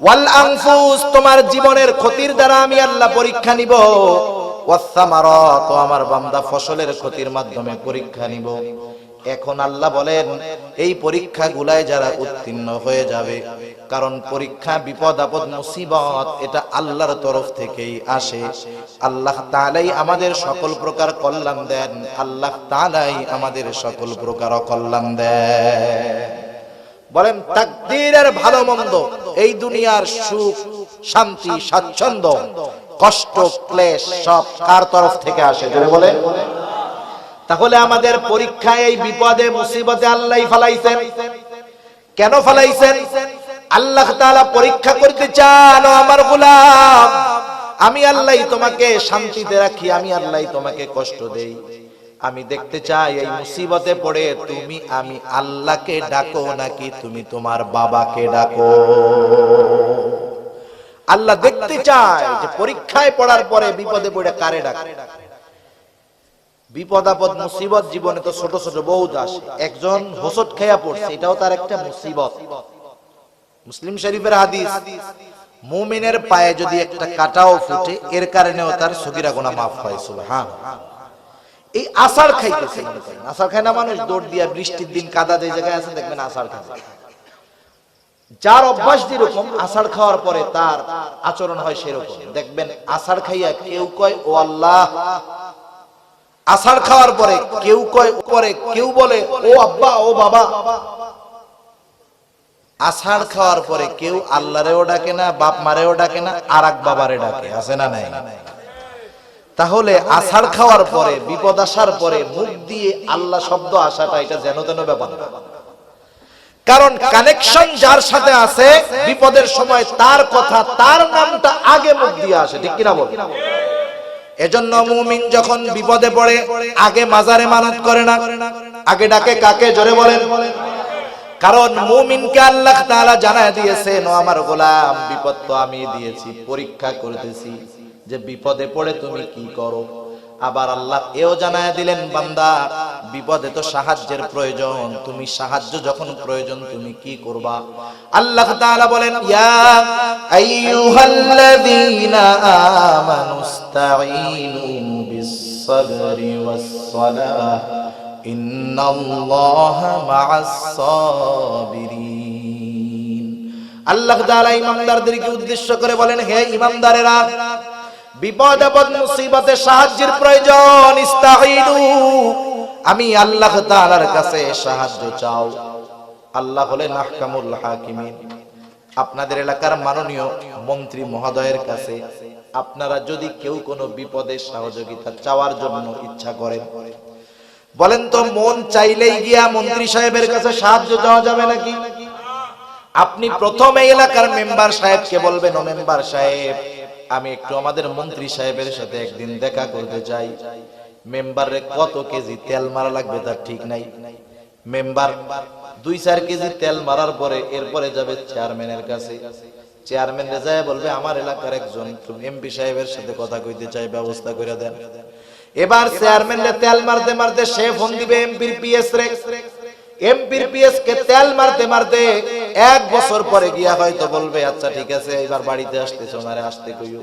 ওয়াল আনফুস, তোমার জীবনের ক্ষতির দ্বারা আমি আল্লাহ পরীক্ষা নিব। ওয়াস সামারাত, আমার বান্দা ফসলের ক্ষতির মাধ্যমে পরীক্ষা নিব। এখন আল্লাহ বলেন, এই পরীক্ষাগুলায় যারা উত্তীর্ণ হয়ে যাবে, কারণ পরীক্ষা, বিপদ আপদ, মুসিবত এটা আল্লাহর তরফ থেকেই আসে। আল্লাহ তাআলাই আমাদের সকল প্রকার কল্যাণ দেন, আল্লাহ তাআলাই আমাদের সকল প্রকার কল্যাণ দেন। বলেন তাকদীরের ভালো মন্দ, এই দুনিয়ার সুখ শান্তি স্বাচ্ছন্দ্য কষ্ট ক্লেশ সব কার তরফ থেকে আসে? জোরে বলেন। তাহলে আমাদের পরীক্ষায় এই বিপদে মুসিবতে আল্লাহই ফলাইছেন। কেন ফলাইছেন? আল্লাহ তাআলা পরীক্ষা করতে চান, আমার গোলাম আমি আল্লাহই তোমাকে শান্তিতে রাখি, আমি আল্লাহই তোমাকে কষ্ট দেই। আমি দেখতে চাই এই মুসিবতে পড়ে তুমি আমি আল্লাহকে ডাকো নাকি তুমি তোমার বাবাকে ডাকো। আল্লাহ দেখতে চায় যে পরীক্ষায় পড়ার পরে বিপদে পড়ে কারে ডাকে। বিপদ আপদ মুসিবত জীবনে তো ছোট ছোট বহুত আসে। একজন হোঁচট খেয়া পড়ছে, এটাও তার একটা মুসিবত। মুসলিম শরীফের হাদিস, মুমিনের পায়ে যদি একটা কাঁটাও ফুটে এর কারণেও তার সগীরা গুনাহ মাফ হয়। সুবহানাল্লাহ। এই আষাঢ় খাইতেছে, আষাঢ় খায় না মানুষ, দৌড় দিয়া বৃষ্টির দিন কাদা যে জায়গায় আছে দেখবেন আষাঢ় খায়। যার অভ্যাস যেরকম আষাঢ় খাওয়ার পরে তার আচরণ হয় সেরকম। দেখবেন আষাঢ় খাইয়া কেউ কয় ও আল্লাহ, আষাঢ় খাওয়ার পরে কেউ কয় পরে কেউ বলে ও আব্বা ও বাবা। আষাঢ় খাওয়ার পরে কেউ আল্লাহরেও ডাকে না, বাপ মারেও ডাকে না, আর এক বাবারে ডাকে, আছে না নাই? তাহলে আষাঢ় খাওয়ার পরে বিপদ আসার পরে মুখ দিয়ে আল্লাহ শব্দ আসাটা এটা যেন তেন ব্যাপার। কারণ কানেকশন যার সাথে আছে বিপদের সময় তার কথা তার নামটা আগে মুখ দিয়ে আসে, ঠিক কিনা বল? এজন্য মুমিন যখন বিপদে পড়ে আগে মাজারে মানত করে না, আগে ডাকে কাকে? জোরে বলেন। কারণ মুমিনকে আল্লাহ তাআলা জানায় দিয়েছেন, ও আমার গোলাম বিপদ তো আমি দিয়েছি, পরীক্ষা করতেছি যে বিপদে পড়ে তুমি কি করো। আবার আল্লাহ এও জানায় দিলেন, বান্দা বিপদে তো সাহায্যের প্রয়োজন, তুমি সাহায্য যখন প্রয়োজন তুমি কি করবা? আল্লাহ তাআলা বলেন, ইয়া আইয়ুহাল্লাযীনা আমানুস্তাঈনু বিস-সাবরি ওয়াস-সালাহ ইন্নাল্লাহা মা'আস-সাবিরিন। আল্লাহ তাআলা ঈমানদারদেরকে উদ্দেশ্য করে বলেন, হে ঈমানদারেরা, বিপদ আপদ মুসিবতে সাহায্যের প্রয়োজন, ইস্তাঈনু, আমি আল্লাহ তাআলার কাছে সাহায্য চাও। আল্লাহ হলেন আহকামুল হাকিমিন। আপনাদের এলাকার মাননীয় মন্ত্রী মহোদয়ের কাছে আপনারা যদি কেউ কোনো বিপদে সহযোগিতা চাওয়ার জন্য ইচ্ছা করেন, বলেন তো মন চাইলেই গিয়া মন্ত্রী সাহেবের কাছে সাহায্য চাওয়া যাবে নাকি? আপনি প্রথমে এলাকার মেম্বার সাহেবকে বলবেন, ও মেম্বার সাহেব, আমি একটু আমাদের মন্ত্রী সাহেবের সাথে একদিন দেখা করতে চাই। মেম্বারে কত কেজি তেল মারা লাগবে তার ঠিক নাই। মেম্বার 2-4 কেজি তেল মারার পরে এরপরে যাবে চেয়ারম্যানের কাছে। চেয়ারম্যান যায় বলবে, আমার এলাকার একজন এমপি সাহেবের সাথে কথা কইতে চাই, ব্যবস্থা করে দেন। এবার চেয়ারম্যান তেল মারতে মারতে সে ফোন দিবে এমপির পিএস রে। এমপির পিএস কে তেল মারতে মারতে 1 বছর পরে গিয়া হয়তো বলবে, আচ্ছা ঠিক আছে এবার বাড়িতে আসতেছ, ওনারে আসতে কইও।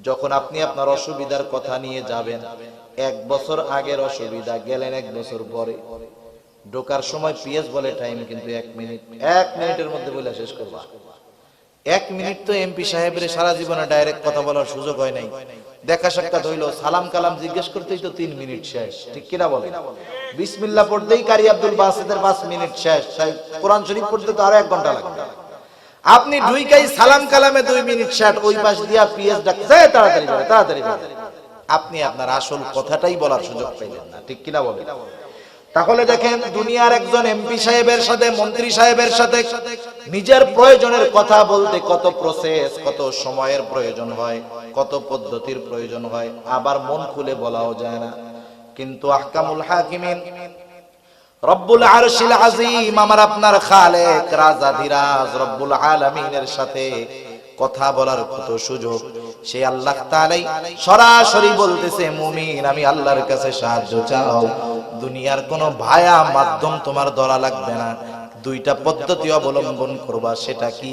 যখন আপনি আপনার অসুবিধার কথা নিয়ে যাবেন, 1 বছর আগের অসুবিধা গেলেন 1 বছর পরে, ঢোকার সময় পিএস বলে টাইম কিন্তু 1 মিনিট, 1 মিনিটের মধ্যে বলে শেষ করবা। 1 মিনিট তো এমপি সাহেবের সারা জীবনে ডাইরেক্ট কথা বলার সুযোগ হয় নাই। দেখা সাক্ষাৎ হইলো, সালাম কালাম জিজ্ঞেস করতেই তো 3 মিনিট শেষ, ঠিক কিনা বলেন? বিসমিল্লাহ পড়তেই কারি আব্দুল বাসিতের 5 মিনিট শেষ, তাই কোরআন শরীফ পড়তে তো আরো 1 ঘন্টা লাগবে। আপনি ঢুইকাই সালাম কালামে 2 মিনিট শেষ, ওই পাশ দিয়া পিএস ডাকছে তাড়াতাড়ি বলে, তাড়াতাড়ি বলে। আপনি আপনার আসল কথাটাই বলার সুযোগ পাইলেন না, ঠিক কিনা বলেন? তাহলে দেখেন, দুনিয়ার একজন এমপি সাহেবের সাথে, মন্ত্রী সাহেবের সাথে নিজের প্রয়োজনের কথা বলতে কত প্রসেস, কত সময়ের প্রয়োজন হয়, কত পদ্ধতির প্রয়োজন হয়, আবার মন খুলে বলাও যায় না। কিন্তু আহকামুল হাকিমিন রব্বুল আরশিল আযীম, আমার আপনার খালেক রাজাধিরাজ রব্বুল আলামিনের সাথে কথা বলার কত সুযোগ, সেই আল্লাহ তাআলাই সরাসরি বলতেছে, মুমিন আমি আল্লাহর কাছে সাহায্য চাও, দুনিয়ার কোনো ভায়া মাধ্যম তোমার ধরা লাগবে না, 2টা পদ্ধতি অবলম্বন করবা। সেটা কি?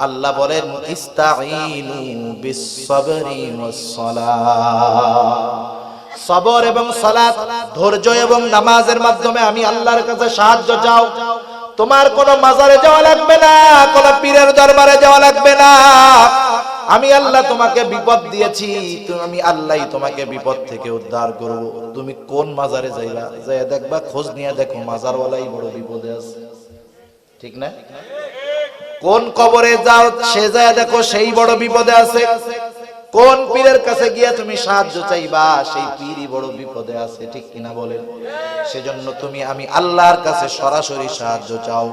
আল্লাহ বলেন, ইস্তাঈনু বিস-সাবরি ওয়াস-সালাহ, সবর এবং সালাত, ধৈর্য এবং নামাজের মাধ্যমে আমি আল্লাহর কাছে সাহায্য চাও। তোমার কোনো মাজারে যাওয়া লাগবে না, কোনো পীরের দরবারে যাওয়া লাগবে না। আমি আল্লাহ তোমাকে বিপদ দিয়েছি, আমি আল্লাহই তোমাকে বিপদ থেকে উদ্ধার করব। তুমি কোন মাজারে যাইবা, যাই দেখবা, খোঁজ নিয়ে দেখো মাজারওয়ালাই বড় বিপদে আছে, ঠিক না? কোন কবরে যাও, সে যায় দেখো সেই বড় বিপদে আছে। কোন পীরের কাছে গিয়া তুমি সাহায্য চাইবা, সেই পীরই বড় বিপদে আছে, ঠিক কিনা বলেন? সেজন্য তুমি আমি আল্লাহর কাছে সরাসরি সাহায্য চাও।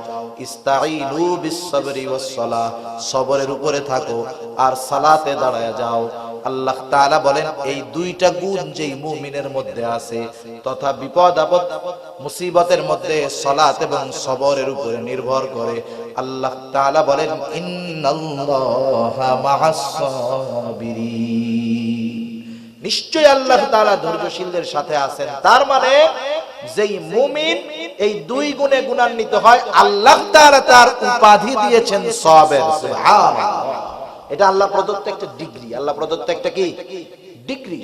ইস্তাঈনু বিস-সাবরি ওয়াস-সালাহ, সবরের উপরে থাকো আর সালাতে দাঁড়ায় যাও। আল্লাহ তাআলা বলেন, এই 2টা গুণ যেই মুমিনের মধ্যে আছে, তথা বিপদ আপদ মুসিবতের মধ্যে সালাত এবং সবরের উপরে নির্ভর করে। আল্লাহ তাআলা বলেন, ইন্নাল্লাহা মা'আস-সাবিরিন, নিশ্চয় আল্লাহ তাআলা ধৈর্যশীলদের সাথে আছেন। তার মানে যেই মুমিন এই 2 গুণে গুণান্বিত হয়, আল্লাহ তাআলা তার উপাধি দিয়েছেন সাবির। সুবহানাল্লাহ, এটা আল্লাহ প্রদত্ত একটা ডিগ্রি। আল্লাহ প্রদত্ত একটা কি ডিগ্রি?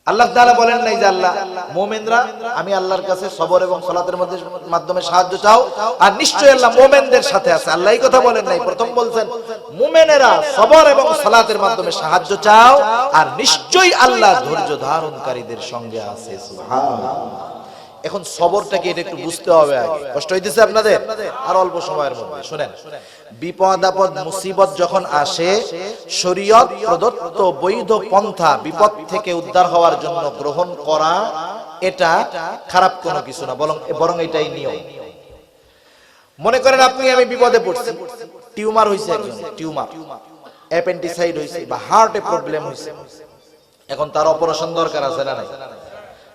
আল্লাহ তাআলা বলেন নাই যে আল্লাহ মুমিনরা আমি আল্লাহর কাছে সবর এবং সালাতের মাধ্যমে সাহায্য চাও, আর নিশ্চয়ই আল্লাহ মুমিনদের সাথে আছে। আল্লাহ এই কথা বলেন নাই। প্রথম বলছেন মুমিনেরা সবর এবং সালাতের মাধ্যমে সাহায্য চাও, আর নিশ্চয়ই আল্লাহ ধৈর্য ধারণকারীদের সঙ্গে আছে। সুবহানাল্লাহ। এখন সবরটাকে এটা একটু বুঝতে হবে আগে। কষ্ট হইতেছে আপনাদের? আর অল্প সময়ের মধ্যে শুনেন, বিপদ আপদ মুসিবত যখন আসে, শরীয়ত প্রদত্ত বৈধ পন্থা বিপদ থেকে উদ্ধার হওয়ার জন্য গ্রহণ করা, এটা খারাপ কোনো কিছু না, বরং এটাই নিয়ম। মনে করেন আপনি আমি বিপদে পড়ছি, টিউমার হইছে, একজন টিউমার, অ্যাপেন্ডিসাইড হইছে বা হার্টে প্রবলেম হইছে, এখন তার অপারেশন দরকার আছে না নাই?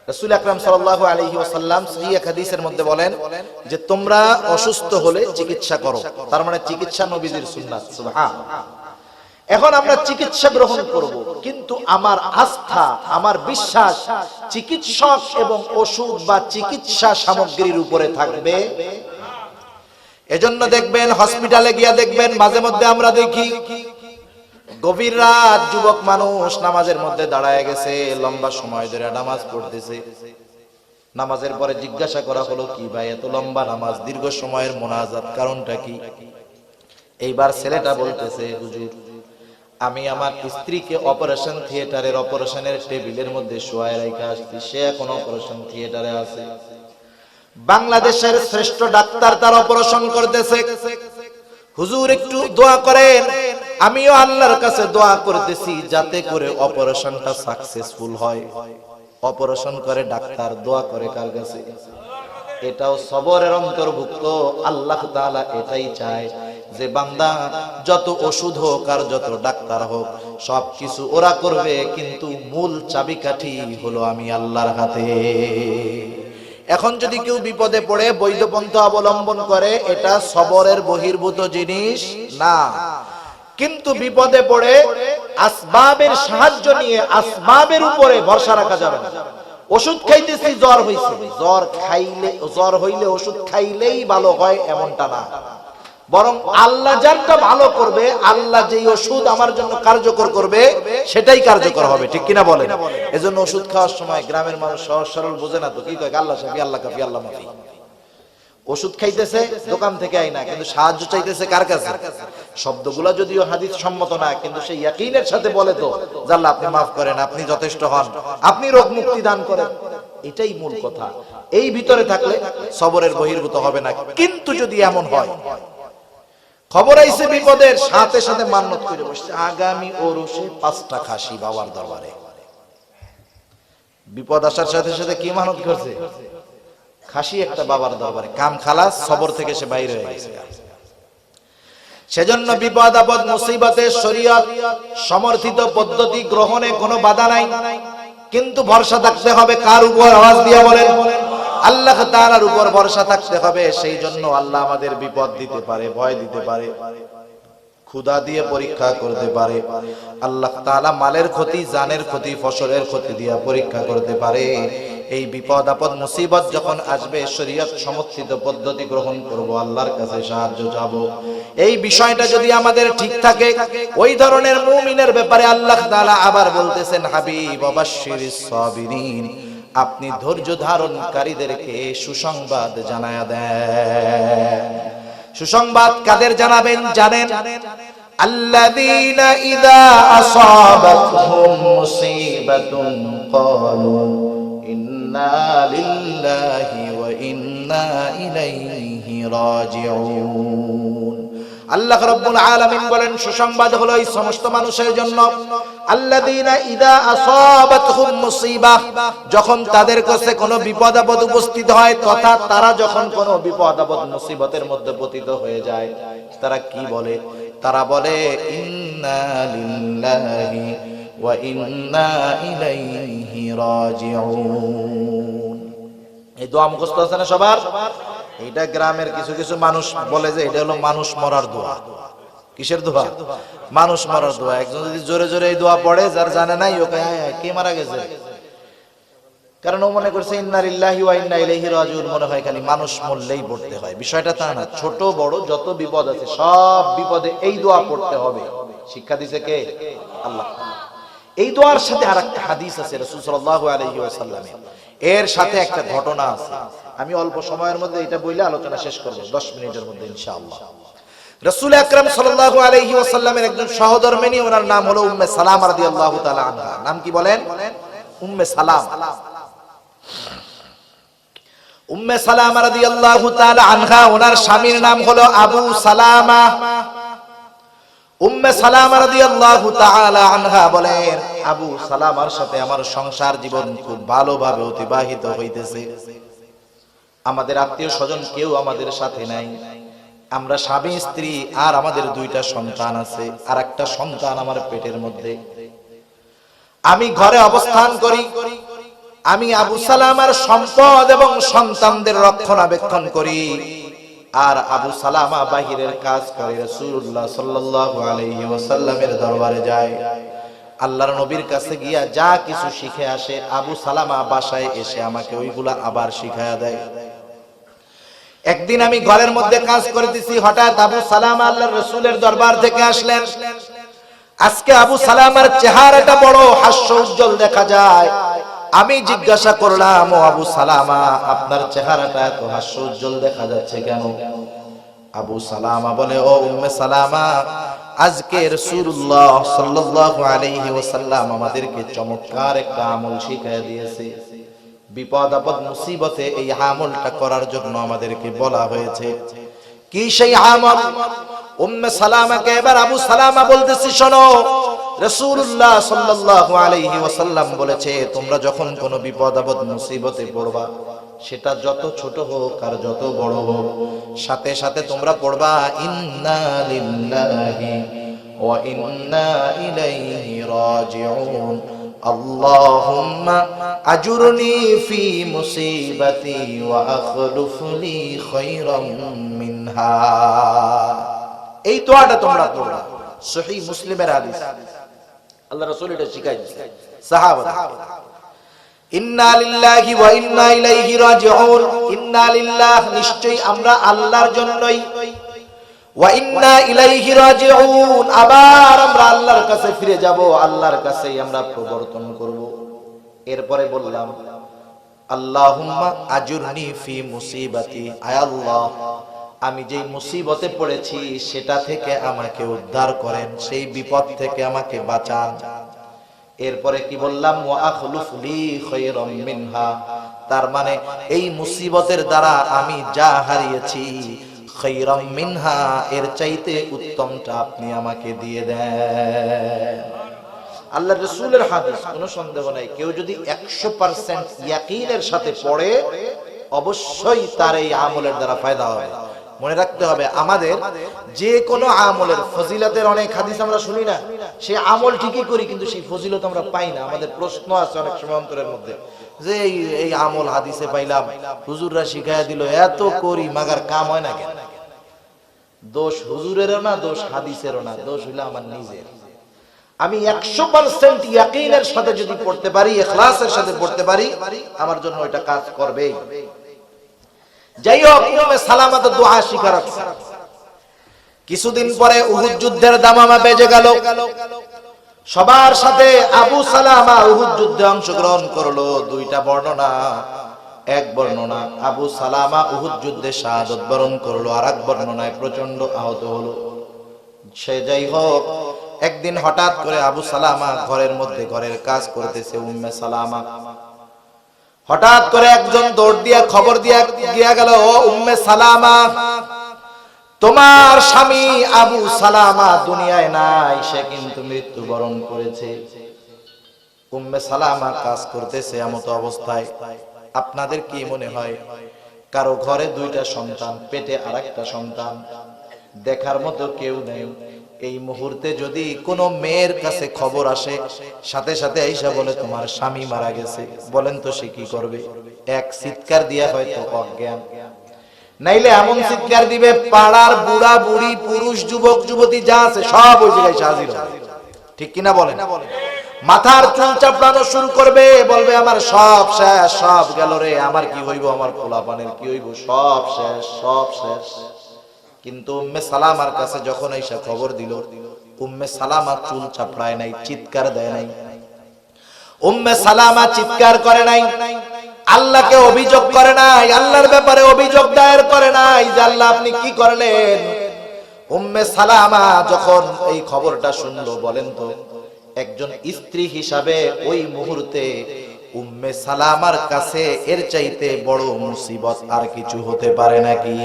রাসূল আকরাম সাল্লাল্লাহু আলাইহি ওয়াসাল্লাম সহিহ হাদিসের মধ্যে বলেন যে তোমরা অসুস্থ হলে চিকিৎসা করো। তার মানে চিকিৎসা নবীজির সুন্নাত। সুবহানাল্লাহ। এখন আমরা চিকিৎসা গ্রহণ করব, কিন্তু আমার আস্থা, আমার বিশ্বাস চিকিৎসক এবং ওষুধ বা চিকিৎসা সামগ্রীর উপরে থাকবে। এজন্য দেখবেন হসপিটালে গিয়া দেখবেন মাঝে মধ্যে আমরা দেখি গভীর রাত যুবক মানুষ নামাজের মধ্যে দাঁড়ায় গেছে, লম্বা সময় ধরে নামাজ পড়তেছে। নামাজের পরে জিজ্ঞাসা করা হলো, কি ভাই এত লম্বা নামাজ, দীর্ঘ সময়ের মোনাজাত, কারণটা কি? এইবার ছেলেটা বলতেছে, হুজুর আমি আমার স্ত্রীকে অপারেশন থিয়েটারের অপারেশনের টেবিলের মধ্যে শোয়ায় রেখে আসছি, সে এখন অপারেশন থিয়েটারে আছে। বাংলাদেশের শ্রেষ্ঠ ডাক্তার তার অপারেশন করতেছে। হুজুর একটু দোয়া করেন। আমিও আল্লাহর কাছে দোয়া করতেছি যাতে করে অপারেশনটা সাকসেসফুল হয়। অপারেশন করে ডাক্তার, দোয়া করে কার কাছে? এটাও সবরের অন্তর্ভুক্ত। আল্লাহ তাআলা এটাই চায় যে বান্দা যত ওষুধ হোক আর যত ডাক্তার হোক সবকিছু ওরা করবে, কিন্তু মূল চাবিকাঠি হলো আমি আল্লাহর হাতে। এখন যদি কেউ বিপদে পড়ে বৈধ পন্থা অবলম্বন করে, এটা সবরের বহির্ভূত জিনিস না। কিন্তু বিপদে পড়ে আসবাবের সাহায্য নিয়ে আসবাবের উপরে ভরসা রাখা যাবে না। ওষুধ খাইতেছি, জ্বর হইছে, জ্বর হইলে ওষুধ খাইলেই ভালো হয় এমনটা না, বরং আল্লাহ যারটা ভালো করবে, আল্লাহ যেই ওষুধ আমার জন্য কার্যকর করবে সেটাই কার্যকর হবে, ঠিক কিনা বলেন? এজন্য ওষুধ খাওয়ার সময় গ্রামের মানুষ সহজ সরল বোঝে না তো, কি কয়? আল্লাহ শাফি, আল্লাহ কাফি, আল্লাহ মাফি। ওষুধ খাইতেছে দোকান থেকে আইনা, কিন্তু সাহায্য চাইতেছে কার কাছে? শব্দগুলো যদিও হাদিস সম্মত না, কিন্তু সেই ইয়াকিনের সাথে বলে তো যে আল্লাহ আপনি মাফ করেন, আপনি যথেষ্ট হন, আপনি রোগ মুক্তি দান করেন। এটাই মূল কথা। এই ভিতরে থাকলে সবরের বহির্ভূত হবে না। কিন্তু যদি এমন হয় খবর আইছে বিপদের, সাথে সাথে মান্নত করে বসছে আগামী ওরসে 5টা খাসি বাবার দরবারে। বিপদ আসার সাথে সাথে কি মানত করছে? খাসি একটা বাবার দরবারে। কাম খালাস, সবর থেকে সে বাইরে হয়ে গেছে। সেজন্য বিপদ আপদ মুসিবতে শরীয়ত সমর্থিত পদ্ধতি গ্রহণে কোনো বাধা নাই, কিন্তু ভরসা থাকতে হবে কার উপর? আওয়াজ দিয়ে বলেন, আল্লাহ তাআলার উপর ভরসা থাকতে হবে। সেই জন্য আল্লাহ আমাদের বিপদ দিতে পারে, ভয় দিতে পারে, ক্ষুধা দিয়ে পরীক্ষা করতে পারে। আল্লাহ তাআলা মালের ক্ষতি, জানের ক্ষতি, ফসলের ক্ষতি দিয়ে পরীক্ষা করতে পারে। এই বিপদ আপদ মুসিবত যখন আসবে শরীয়ত সমর্থিত পদ্ধতি গ্রহণ করব, আল্লাহর কাছে সাহায্য চাবো। এই বিষয়টা যদি আমাদের ঠিক থাকে, ওই ধরনের মুমিনের ব্যাপারে আল্লাহ তাআলা আবার বলতেছেন, হাবিব ওয়াবাশশিরিস সাবিরিন, আপনি ধৈর্য ধারণকারীদেরকে সুসংবাদ জানায়া দেন। সুসংবাদ কাদের জানাবেন জানেন? আল্লাযীনা ইযা আসাবাতহুম মুসিবাতুন ক্বালু ইন্না লিল্লাহি ওয়া ইন্না ইলাইহি রাজিউন। আল্লাহ রাব্বুল আলামিন বলেন, সুসংবাদ হলো এই সমস্ত মানুষের জন্য, আল্লাযীনা ইযা আসাবাতহুম মুসিবাহ, যখন তাদের কাছে কোনো বিপদ আপদ উপস্থিত হয়, তথা তারা যখন কোনো বিপদ আপদ মুসিবতের মধ্যে পতিত হয়ে যায়, তারা কি বলে? তারা বলে ইন্না লিল্লাহি ওয়া ইন্না ইলাইহি রাজিউন। এই দোয়া মুখস্থ আছে না সবার? এটা গ্রামের কিছু কিছু মানুষ বলে যে এটা হলো মানুষ মরার দোয়া। কিসের দোয়া? মানুষ মরার দোয়া। একজন যদি জোরে জোরে এই দোয়া পড়ে, যার জানে নাই ওকে কে মারা গেছে, কারণ ও মনে করছে ইন্না লিল্লাহি ওয়া ইন্না ইলাইহি রাজিউন, মনে হয় খালি মানুষ মরলেই পড়তে হয়। বিষয়টা তা না। ছোট বড় যত বিপদ আছে সব বিপদে এই দোয়া পড়তে হবে। শিক্ষা দিছে কে? আল্লাহ। এই দোয়ার সাথে আরেকটা হাদিস আছে রাসূল সাল্লাল্লাহু আলাইহি ওয়াসাল্লামের, এর সাথে একটা ঘটনা আছে। আমি অল্প সময়ের মধ্যে এটা বলে আলোচনা শেষ করব, 10 মিনিটের মধ্যে ইনশাআল্লাহ। রাসূল আকরাম সাল্লাল্লাহু আলাইহি ওয়াসাল্লামের একজন সহধর্মিণী, ওনার নাম হলো উম্মে সালামা রাদিয়াল্লাহু তাআলা আনহা। নাম কি বলেন? উম্মে সালামা। উম্মে সালামা রাদিয়াল্লাহু তাআলা আনহা, ওনার স্বামীর নাম হলো আবু সালামা। উম্মে সালামা রাদিয়াল্লাহু তাআলা আনহা বলেন, আবু সালামার সাথে আমার সংসার জীবন খুব ভালোভাবে অতিবাহিত হইতেছে। আমাদের আত্মীয় স্বজন কেউ আমাদের সাথে নাই। আমরা স্বামী স্ত্রী আর আমাদের 2টা সন্তান আছে, আর একটা সন্তান আমার পেটের মধ্যে। আমি ঘরে অবস্থান করি। আমি আবু সালামার সম্পদ এবং সন্তানদের রক্ষণাবেক্ষণ করি, আর আবু সালামা বাহিরের কাজ করে রাসূলুল্লাহ সাল্লাল্লাহু আলাইহি ওয়াসাল্লামের দরবারে যায়। আল্লাহর নবীর কাছে গিয়া যা কিছু শিখে আসে, আবু সালামা বাসায় এসে আমাকে ওইগুলা আবার শিখায়া দেয়। একদিন আমি ঘরের মধ্যে কাজ করতেছি, হঠাৎ আবু সালামা আল্লাহর রাসূলের দরবার থেকে আসলেন। আজকে আবু সালামার চেহারাটা বড় হাস্য উজ্জ্বল দেখা যায়। আমি জিজ্ঞাসা করলাম, ও আবু সালামা, আপনার চেহারাটা এত হাস্য উজ্জ্বল দেখা যাচ্ছে কেন? আবু সালামা বলে, ও উম্মে সালামা, আজকে রাসূলুল্লাহ সাল্লাল্লাহু আলাইহি ওয়াসাল্লাম আমাদেরকে চমৎকার একটা আমল শিখিয়ে দিয়েছে। বিপদ আপদ মুসিবতে এই আমলটা করার জন্য আমাদেরকে বলা হয়েছে। কি সেই আমল? উম্মে সালামাকে এবার আবু সালামা বলতেছি, শোনো, রাসূলুল্লাহ সাল্লাল্লাহু আলাইহি ওয়াসাল্লাম বলেছে, তোমরা যখন কোনো বিপদ আপদ মুসিবতে পড়বা, সেটা যত ছোট হোক আর যত বড় হোক, সাথে সাথে তোমরা পড়বা ইন্না লিল্লাহি ওয়া ইন্না ইলাইহি রাজিউন। আল্লাহুম্মা আজুরনি ফি মুসিবাতি ওয়া আখলুফ লি খায়রাম মিনহা। এই দোয়াটা তোমরা পড়বা। সহিহ মুসলিমের হাদিস। আল্লাহ রাসূল এটা শিখাই দিয়েছেন সাহাবাদের। ইন্না লিল্লাহি ওয়া ইন্না ইলাইহি রাজিউন। ইন্না লিল্লাহ, নিশ্চয়ই আমরা আল্লাহর জন্যই, ওয়া ইন্না ইলাইহি রাজিউন, আবার আমরা আল্লাহর কাছে ফিরে যাব, আল্লাহর কাছেই আমরা প্রবর্তন করব। এরপরে বললাম আল্লাহুম্মা আজুরনি ফি মুসিবাতি, আয় আল্লাহ আমি যেই মুসিবতে পড়েছি সেটা থেকে আমাকে উদ্ধার করেন, সেই বিপদ থেকে আমাকে বাঁচান। এরপরে কি বললাম, ওয়া আখলুফ লি খায়রাম মিনহা, তার মানে এই মুসিবতের দ্বারা আমি যা হারিয়েছি খায়রাম মিনহা, এর চাইতে উত্তমটা আপনি আমাকে দিয়ে দেন। আল্লাহর রাসূলের হাদিস, কোনো সন্দেহ নাই, কেউ যদি 100% ইয়াকিনের সাথে পড়ে অবশ্যই তার এই আমলের দ্বারা ফায়দা হবে। মনে রাখতে হবে, আমাদের যে কোনো আমলের ফজিলতের অনেক হাদিস আমরা শুনি না, সেই আমল ঠিকই করি কিন্তু সেই ফজিলত আমরা পাই না। আমাদের প্রশ্ন আছে অনেক সময় অন্তরের মধ্যে যে এই আমল হাদিসে পাইলাম, হুজুররা শিখাইয়া দিল, এত করি মাগার কাম হয় না কেন? দোষ হুজুরেরও না, দোষ হাদিসেরও না, দোষ হইলো আমার নিজের। আমি 100% ইয়াকিনের সাথে যদি পড়তে পারি, ইখলাসের সাথে পড়তে পারি, আমার জন্য এটা কাজ করবে। যাই হোক, উম্মে সালামা তো দোয়া শিখা রাখছে। কিছুদিন পরে উহুদ যুদ্ধের দামামা বেজে গেল। সবার সাথে আবু সালামা উহুদ যুদ্ধে অংশগ্রহণ করলো। দুইটা বর্ণনা, এক বর্ণনা আবু সালামা উহুদ যুদ্ধে শাহাদাত বরণ করলো, আর এক বর্ণনায় প্রচন্ড আহত হলো। সে যাই হোক, একদিন হঠাৎ করে আবু সালামা ঘরের মধ্যে ঘরের কাজ করতেছে। উম্মে সালামা হঠাৎ করে একজন দৌড় দিয়া খবর দিয়া গিয়া গেল, ও উম্মে সালামা, তোমার স্বামী আবু সালামা দুনিয়ায় নাই, সে কিন্তু মৃত্যুবরণ করেছে। উম্মে সালামা কাজ করতেছে এমত অবস্থায়। আপনাদের কি মনে হয়, কারো ঘরে দুইটা সন্তান, পেটে আরেকটা সন্তান, দেখার মতো কেউ নেই, এই মুহূর্তে যদি কোনো মেয়ের কাছে খবর আসে, সাথে সাথে আইসা বলে তোমার স্বামী মারা গেছে, বলেন তো সে কি করবে? এক চিৎকার দিয়া হয়তো অজ্ঞান, নাইলে এমন চিৎকার দিবে পাড়ার বুড়া বুড়ি, পুরুষ, যুবক যুবতী যা আছে সব ওই জায়গায় হাজির হবে। ঠিক কিনা বলেন? মাথার চুল চাপড়ানো শুরু করবে, বলবে আমার সব শেষ, সব গেল রে, আমার কি হইব, আমার পোলাপানের কি হইব, সব শেষ, সব শেষ। কিন্তু উম্মে সালামার কাছে যখন আইসা খবর দিল, উম্মে সালামা চুল চাপড়ায় নাই, চিৎকার দেয় নাই। উম্মে সালামা চিৎকার করে নাই, আল্লাহকে অভিযোগ করে নাই, আল্লাহর ব্যাপারে অভিযোগ দায়ের করে নাই যে আল্লাহ আপনি কি করলেন। উম্মে সালামা যখন এই খবরটা শুনলো, বলেন তো একজন স্ত্রী হিসাবে ওই মুহূর্তে উম্মে সালামার কাছে এর চাইতে বড় মুসিবত আর কিছু হতে পারে নাকি?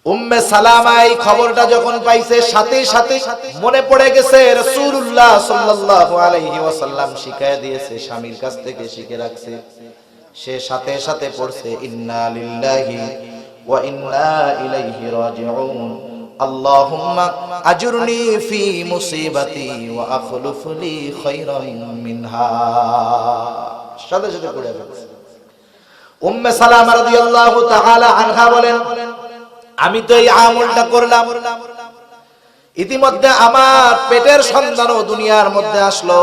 উম্মে সালামা এই খবরটা যখন পাইছে, সাথে সাথে মনে পড়ে গেছে রাসূলুল্লাহ সাল্লাল্লাহু আলাইহি ওয়াসাল্লাম শিখায়া দিয়েছে, স্বামীর কাছ থেকে শিখে রাখছে। সে সাথে সাথে পড়ছে, ইন্না লিল্লাহি ওয়া ইন্না ইলাইহি রাজিউন, আল্লাহুম্মা আজুরনি ফি মুসিবাতি ওয়া আখলুফ লি খায়রাম মিনহা। সাথে সাথে পড়ে ফেলছে। উম্মে সালামা রাদিয়াল্লাহু তাআলা আনহা বলেন, আমি তো এই আমলটা করলাম, ইতিমধ্যে আমার পেটের সন্তানও দুনিয়ার মধ্যে আসলো,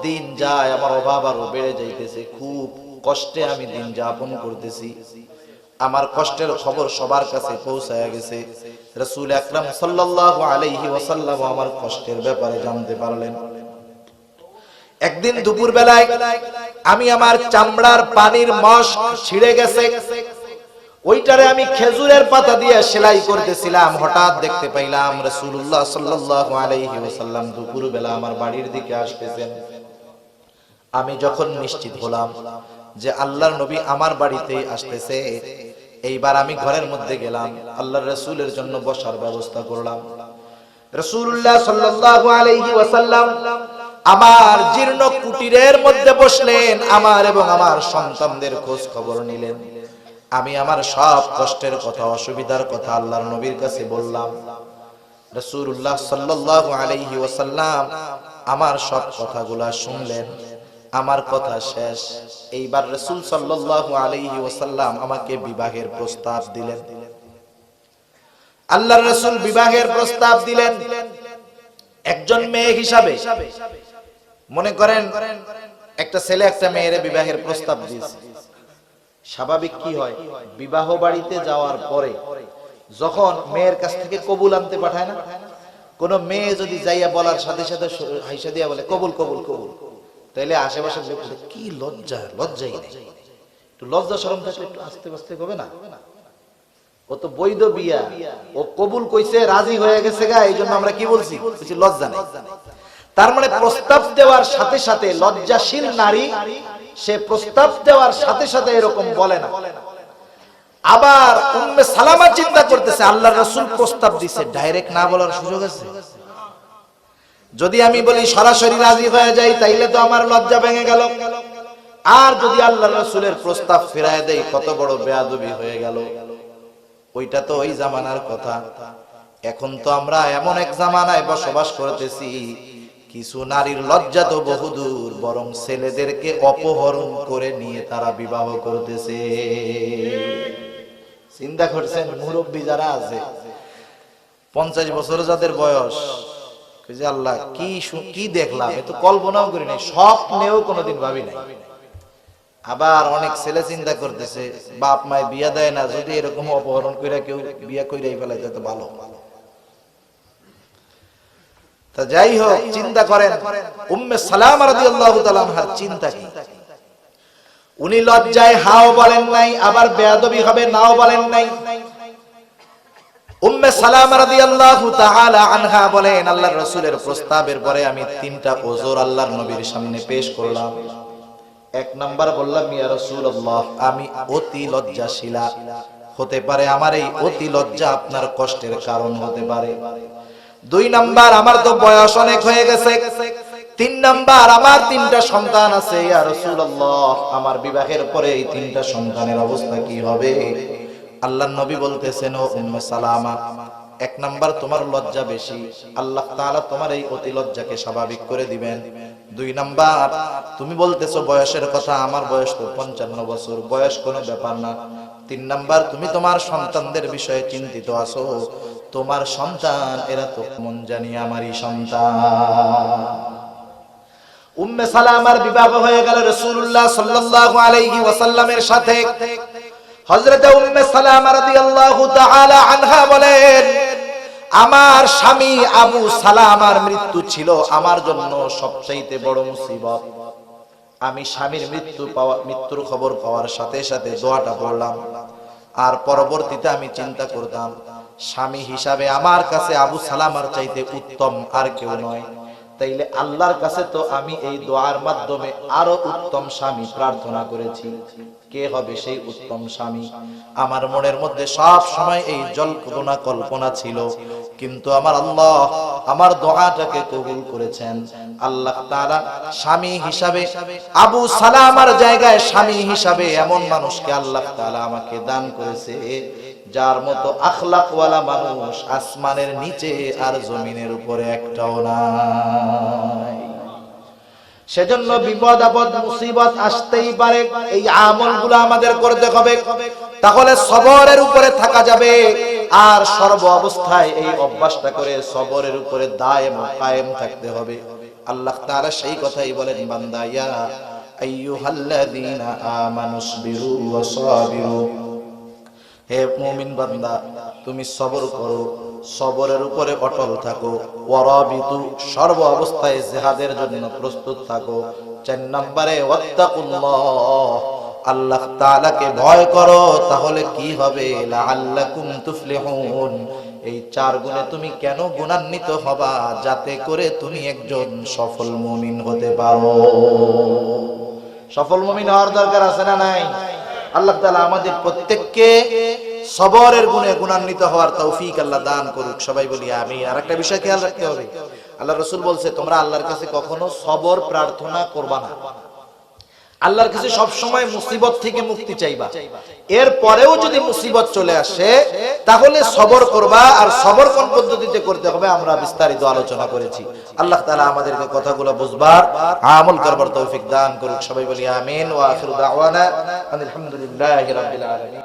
দিন যায়, আমার অভাব আরো বেড়ে যাইতেছে, খুব কষ্টে আমি দিন যাপন করতেছি। আমার কষ্টের খবর সবার কাছে পৌঁছায়া গেছে। রাসূল আকরাম সাল্লাল্লাহু আলাইহি ওয়াসাল্লাম আমার কষ্টের ব্যাপারে জানতে পারলেন। একদিন দুপুর বেলায় আমি আমার চামড়ার পানির মশ ছিঁড়ে গেছে, ওইটারে আমি খেজুরের পাতা দিয়ে সেলাই করতেছিলাম। হঠাৎ দেখতে পাইলাম রাসূলুল্লাহ সাল্লাল্লাহু আলাইহি ওয়াসাল্লাম দুপুর বেলা আমার বাড়ির দিকে আসতেছেন। আমি যখন নিশ্চিত হলাম যে আল্লাহর নবী আমার বাড়িতেই আসতেছে, এইবার আমি ঘরের মধ্যে গেলাম, আল্লাহর রাসূলের জন্য বসার ব্যবস্থা করলাম। রাসূলুল্লাহ সাল্লাল্লাহু আলাইহি ওয়াসাল্লাম আমার জীর্ণ কুটিরের মধ্যে বসলেন, আমার এবং আমার সন্তানদের খোঁজ খবর নিলেন। আমি আমার সব কষ্টের কথা, অসুবিধার কথা আল্লাহর নবীর কাছে বললাম। রাসূলুল্লাহ সাল্লাল্লাহু আলাইহি ওয়াসাল্লাম আমার সব কথাগুলা শুনলেন। আমার কথা শেষ, এইবার রাসূল সাল্লাল্লাহু আলাইহি ওয়াসাল্লাম আমাকে বিবাহের প্রস্তাব দিলেন। আল্লাহর রাসূল বিবাহের প্রস্তাব দিলেন একজন মেয়ে হিসাবে। মনে করেন একটা ছেলে একটা মেয়ের বিবাহের প্রস্তাব দিয়েছে। স্বাভাবিক কি হয়, বিবাহ বাড়িতে যাওয়ার পরে যখন মেয়ের কাছ থেকে কবুল আনতে পাঠায় না, কোন মেয়ে যদি যাইয়া বলার সাথে সাথে হাইসা দিয়া বলে কবুল কবুল কবুল, তাইলে আশেপাশে কি লজ্জাই নেই। একটু লজ্জা শরম থাকলে একটু আস্তে আস্তে হবে না? ও তো বৈধ বিয়া, ও কবুল কইছে, রাজি হয়ে গেছে গা, এই জন্য আমরা কি বলছি? লজ্জা নেই। তার মানে প্রস্তাব দেওয়ার সাথে সাথে লজ্জাশীল নারী সে প্রস্তাব দেওয়ার সাথে সাথে এরকম বলে না। আবার উম্মে সালামা চিন্তা করতেছে আল্লাহর রাসূল প্রস্তাব দিছে, ডাইরেক্ট না বলার সুযোগ আছে? যদি আমি বলি সরাসরি রাজি হয়ে যাই তাইলে তো আমার লজ্জা ভেঙে গেল, আর যদি আল্লাহর রাসূলের প্রস্তাব ফিরায় দেই কত বড় বেয়াদবি হয়ে গেল। ওইটা তো ওই জামানার কথা। এখন তো আমরা এমন এক জামানায় বসবাস করতেছি, কিছু নারীর লজ্জা তো বহুদূর, বরং ছেলেদেরকে অপহরণ করে নিয়ে তারা বিবাহ করতেছে। চিন্তা করছেন? মুরব্বী যারা আছে 50 বছর যাদের বয়স, আল্লাহ কি দেখলাম, এ তো কল্পনাও করি নাই, স্বপ্নেও কোনোদিন ভাবি নাই। আবার অনেক ছেলে চিন্তা করতেছে বাপ মায় বিয়া দেয় না, যদি এরকম অপহরণ করে কেউ বিয়া কইরাই ফেলাই তো ভালো। তা যাই হোক, চিন্তা করেন উম্মে সালামা রাদিয়াল্লাহু তাআলা আনহার চিন্তা কি। উনি লজ্জায় হাও বলেন নাই, আবার বেয়াদবি হবে নাও বলেন নাই। উম্মে সালামা রাদিয়াল্লাহু তাআলা আনহা বলেন, আল্লাহর রাসূলের প্রস্তাবের পরে আমি 3টা ওযর আল্লাহর নবীর সামনে পেশ করলাম। 1 নাম্বার বললাম, ইয়া রাসূলুল্লাহ, আমি অতি লজ্জাশীলা, হতে পারে আমার এই অতি লজ্জা আপনার কষ্টের কারণ হতে পারে। 2 নাম্বার, আমার তো বয়স অনেক হয়ে গেছে। 3 নাম্বার, আমার 3টা সন্তান আছে, ইয়া রাসূলুল্লাহ, আমার বিবাহের পরে এই 3টা সন্তানের অবস্থা কি হবে? আল্লাহর নবী বলতেছেন, ও উম্মে সালামা, 1 নাম্বার তোমার লজ্জা বেশি, আল্লাহ তাআলা তোমার এই অতি লজ্জাকে স্বাভাবিক করে দিবেন। 2 নাম্বার, তুমি বলতেছো বয়সের কথা, আমার বয়স তো 55 বছর, বয়স কোনো ব্যাপার না। 3 নাম্বার, তুমি তোমার সন্তানদের বিষয়ে চিন্তিত আছো, তোমার সন্তান এরা তো মন জানি আমারই সন্তান। উম্মে সালামার বিবাহ হয়ে গেল রাসূলুল্লাহ সাল্লাল্লাহু আলাইহি ওয়াসাল্লামের সাথে। হযরত উম্মে সালামা রাদিয়াল্লাহু তাআলা আনহা বলেন, আমার স্বামী আবু সালামার মৃত্যু ছিল আমার জন্য সবচেয়ে বড় মুসিবত। আমি স্বামীর মৃত্যুর খবর পাওয়ার সাথে সাথে দোয়াটা পড়লাম, আর পরবর্তীতে আমি চিন্তা করতাম স্বামী হিসাবে আমার কাছে আবু সালামার চাইতে উত্তম আর কেউ নয়। তাইলে আল্লাহর কাছে তো আমি এই দোয়ার মাধ্যমে আরো উত্তম স্বামী প্রার্থনা করেছি। কে হবে সেই উত্তম স্বামী? আমার মনের মধ্যে সব সময় এই জল্পনা কল্পনা ছিল, কিন্তু আমার আল্লাহ আমার দোয়াটাকে কবুল করেছেন। আল্লাহ তাআলা স্বামী হিসাবে আবু সালামার জায়গায় স্বামী হিসাবে এমন মানুষকে আল্লাহ তাআলা আমাকে দান করেছে, যার মতো আখলাকওয়ালা মানুষ আসমানের নিচে আর জমিনের উপরে একটাও নাই। সেজন্য বিপদ আপদ মুসিবত আসতেই পারে, এই আমলগুলো আমাদের করতে হবে, তাহলে সবরের উপরে থাকা যাবে। আর সর্ব অবস্থায় এই অভ্যাসটা করে সবরের উপরে দায়েম কায়েম থাকতে হবে। আল্লাহ তাআলা সেই কথাই বলেন, বান্দা ইয়া আইয়ুহাল্লাযীনা আমানুসবিরু ওয়া সাবিরু, হে মুমিন বান্দা তুমি সবর করো, সবরের উপরে অটল থাকো। ওয়ারাবিতু, সর্ব অবস্থায় জিহাদের জন্য প্রস্তুত থাকো। 4 নম্বরে ওয়াত্তাকুল্লাহ, আল্লাহ তাআলাকে ভয় করো, তাহলে কি হবে? লাআল্লাকুম তুফলিহুন, এই 4 গুণে তুমি কেন গুণান্বিত হবা? যাতে করে তুমি একজন সফল মুমিন হতে পারো। সফল মুমিন হওয়ার দরকার আছে না নাই? আল্লাহ তাআলা আমাদের প্রত্যেককে সবরের গুণে গুণান্বিত হওয়ার তৌফিক আল্লাহ দান করুক। সবাই বলি আমিন। আর একটা বিষয় খেয়াল রাখতে হবে, আল্লাহ রাসূল বলছে তোমরা আল্লাহর কাছে কখনো সবর প্রার্থনা করবা না। আল্লাহর কাছে সব সময় মুসিবত থেকে মুক্তি চাইবা। এর পরেও যদি মুসিবত চলে আসে তাহলে সবর করবা। আর সবর কোন পদ্ধতিতে করতে হবে আমরা বিস্তারিত আলোচনা করেছি। আল্লাহ তাআলা আমাদেরকে কথাগুলো বুঝবার, আমল করবার তৌফিক দান করুক। সবাই বলি আমিন। ওয়া আখিরু দাওয়ানা আলহামদুলিল্লাহি রাব্বিল আলামিন।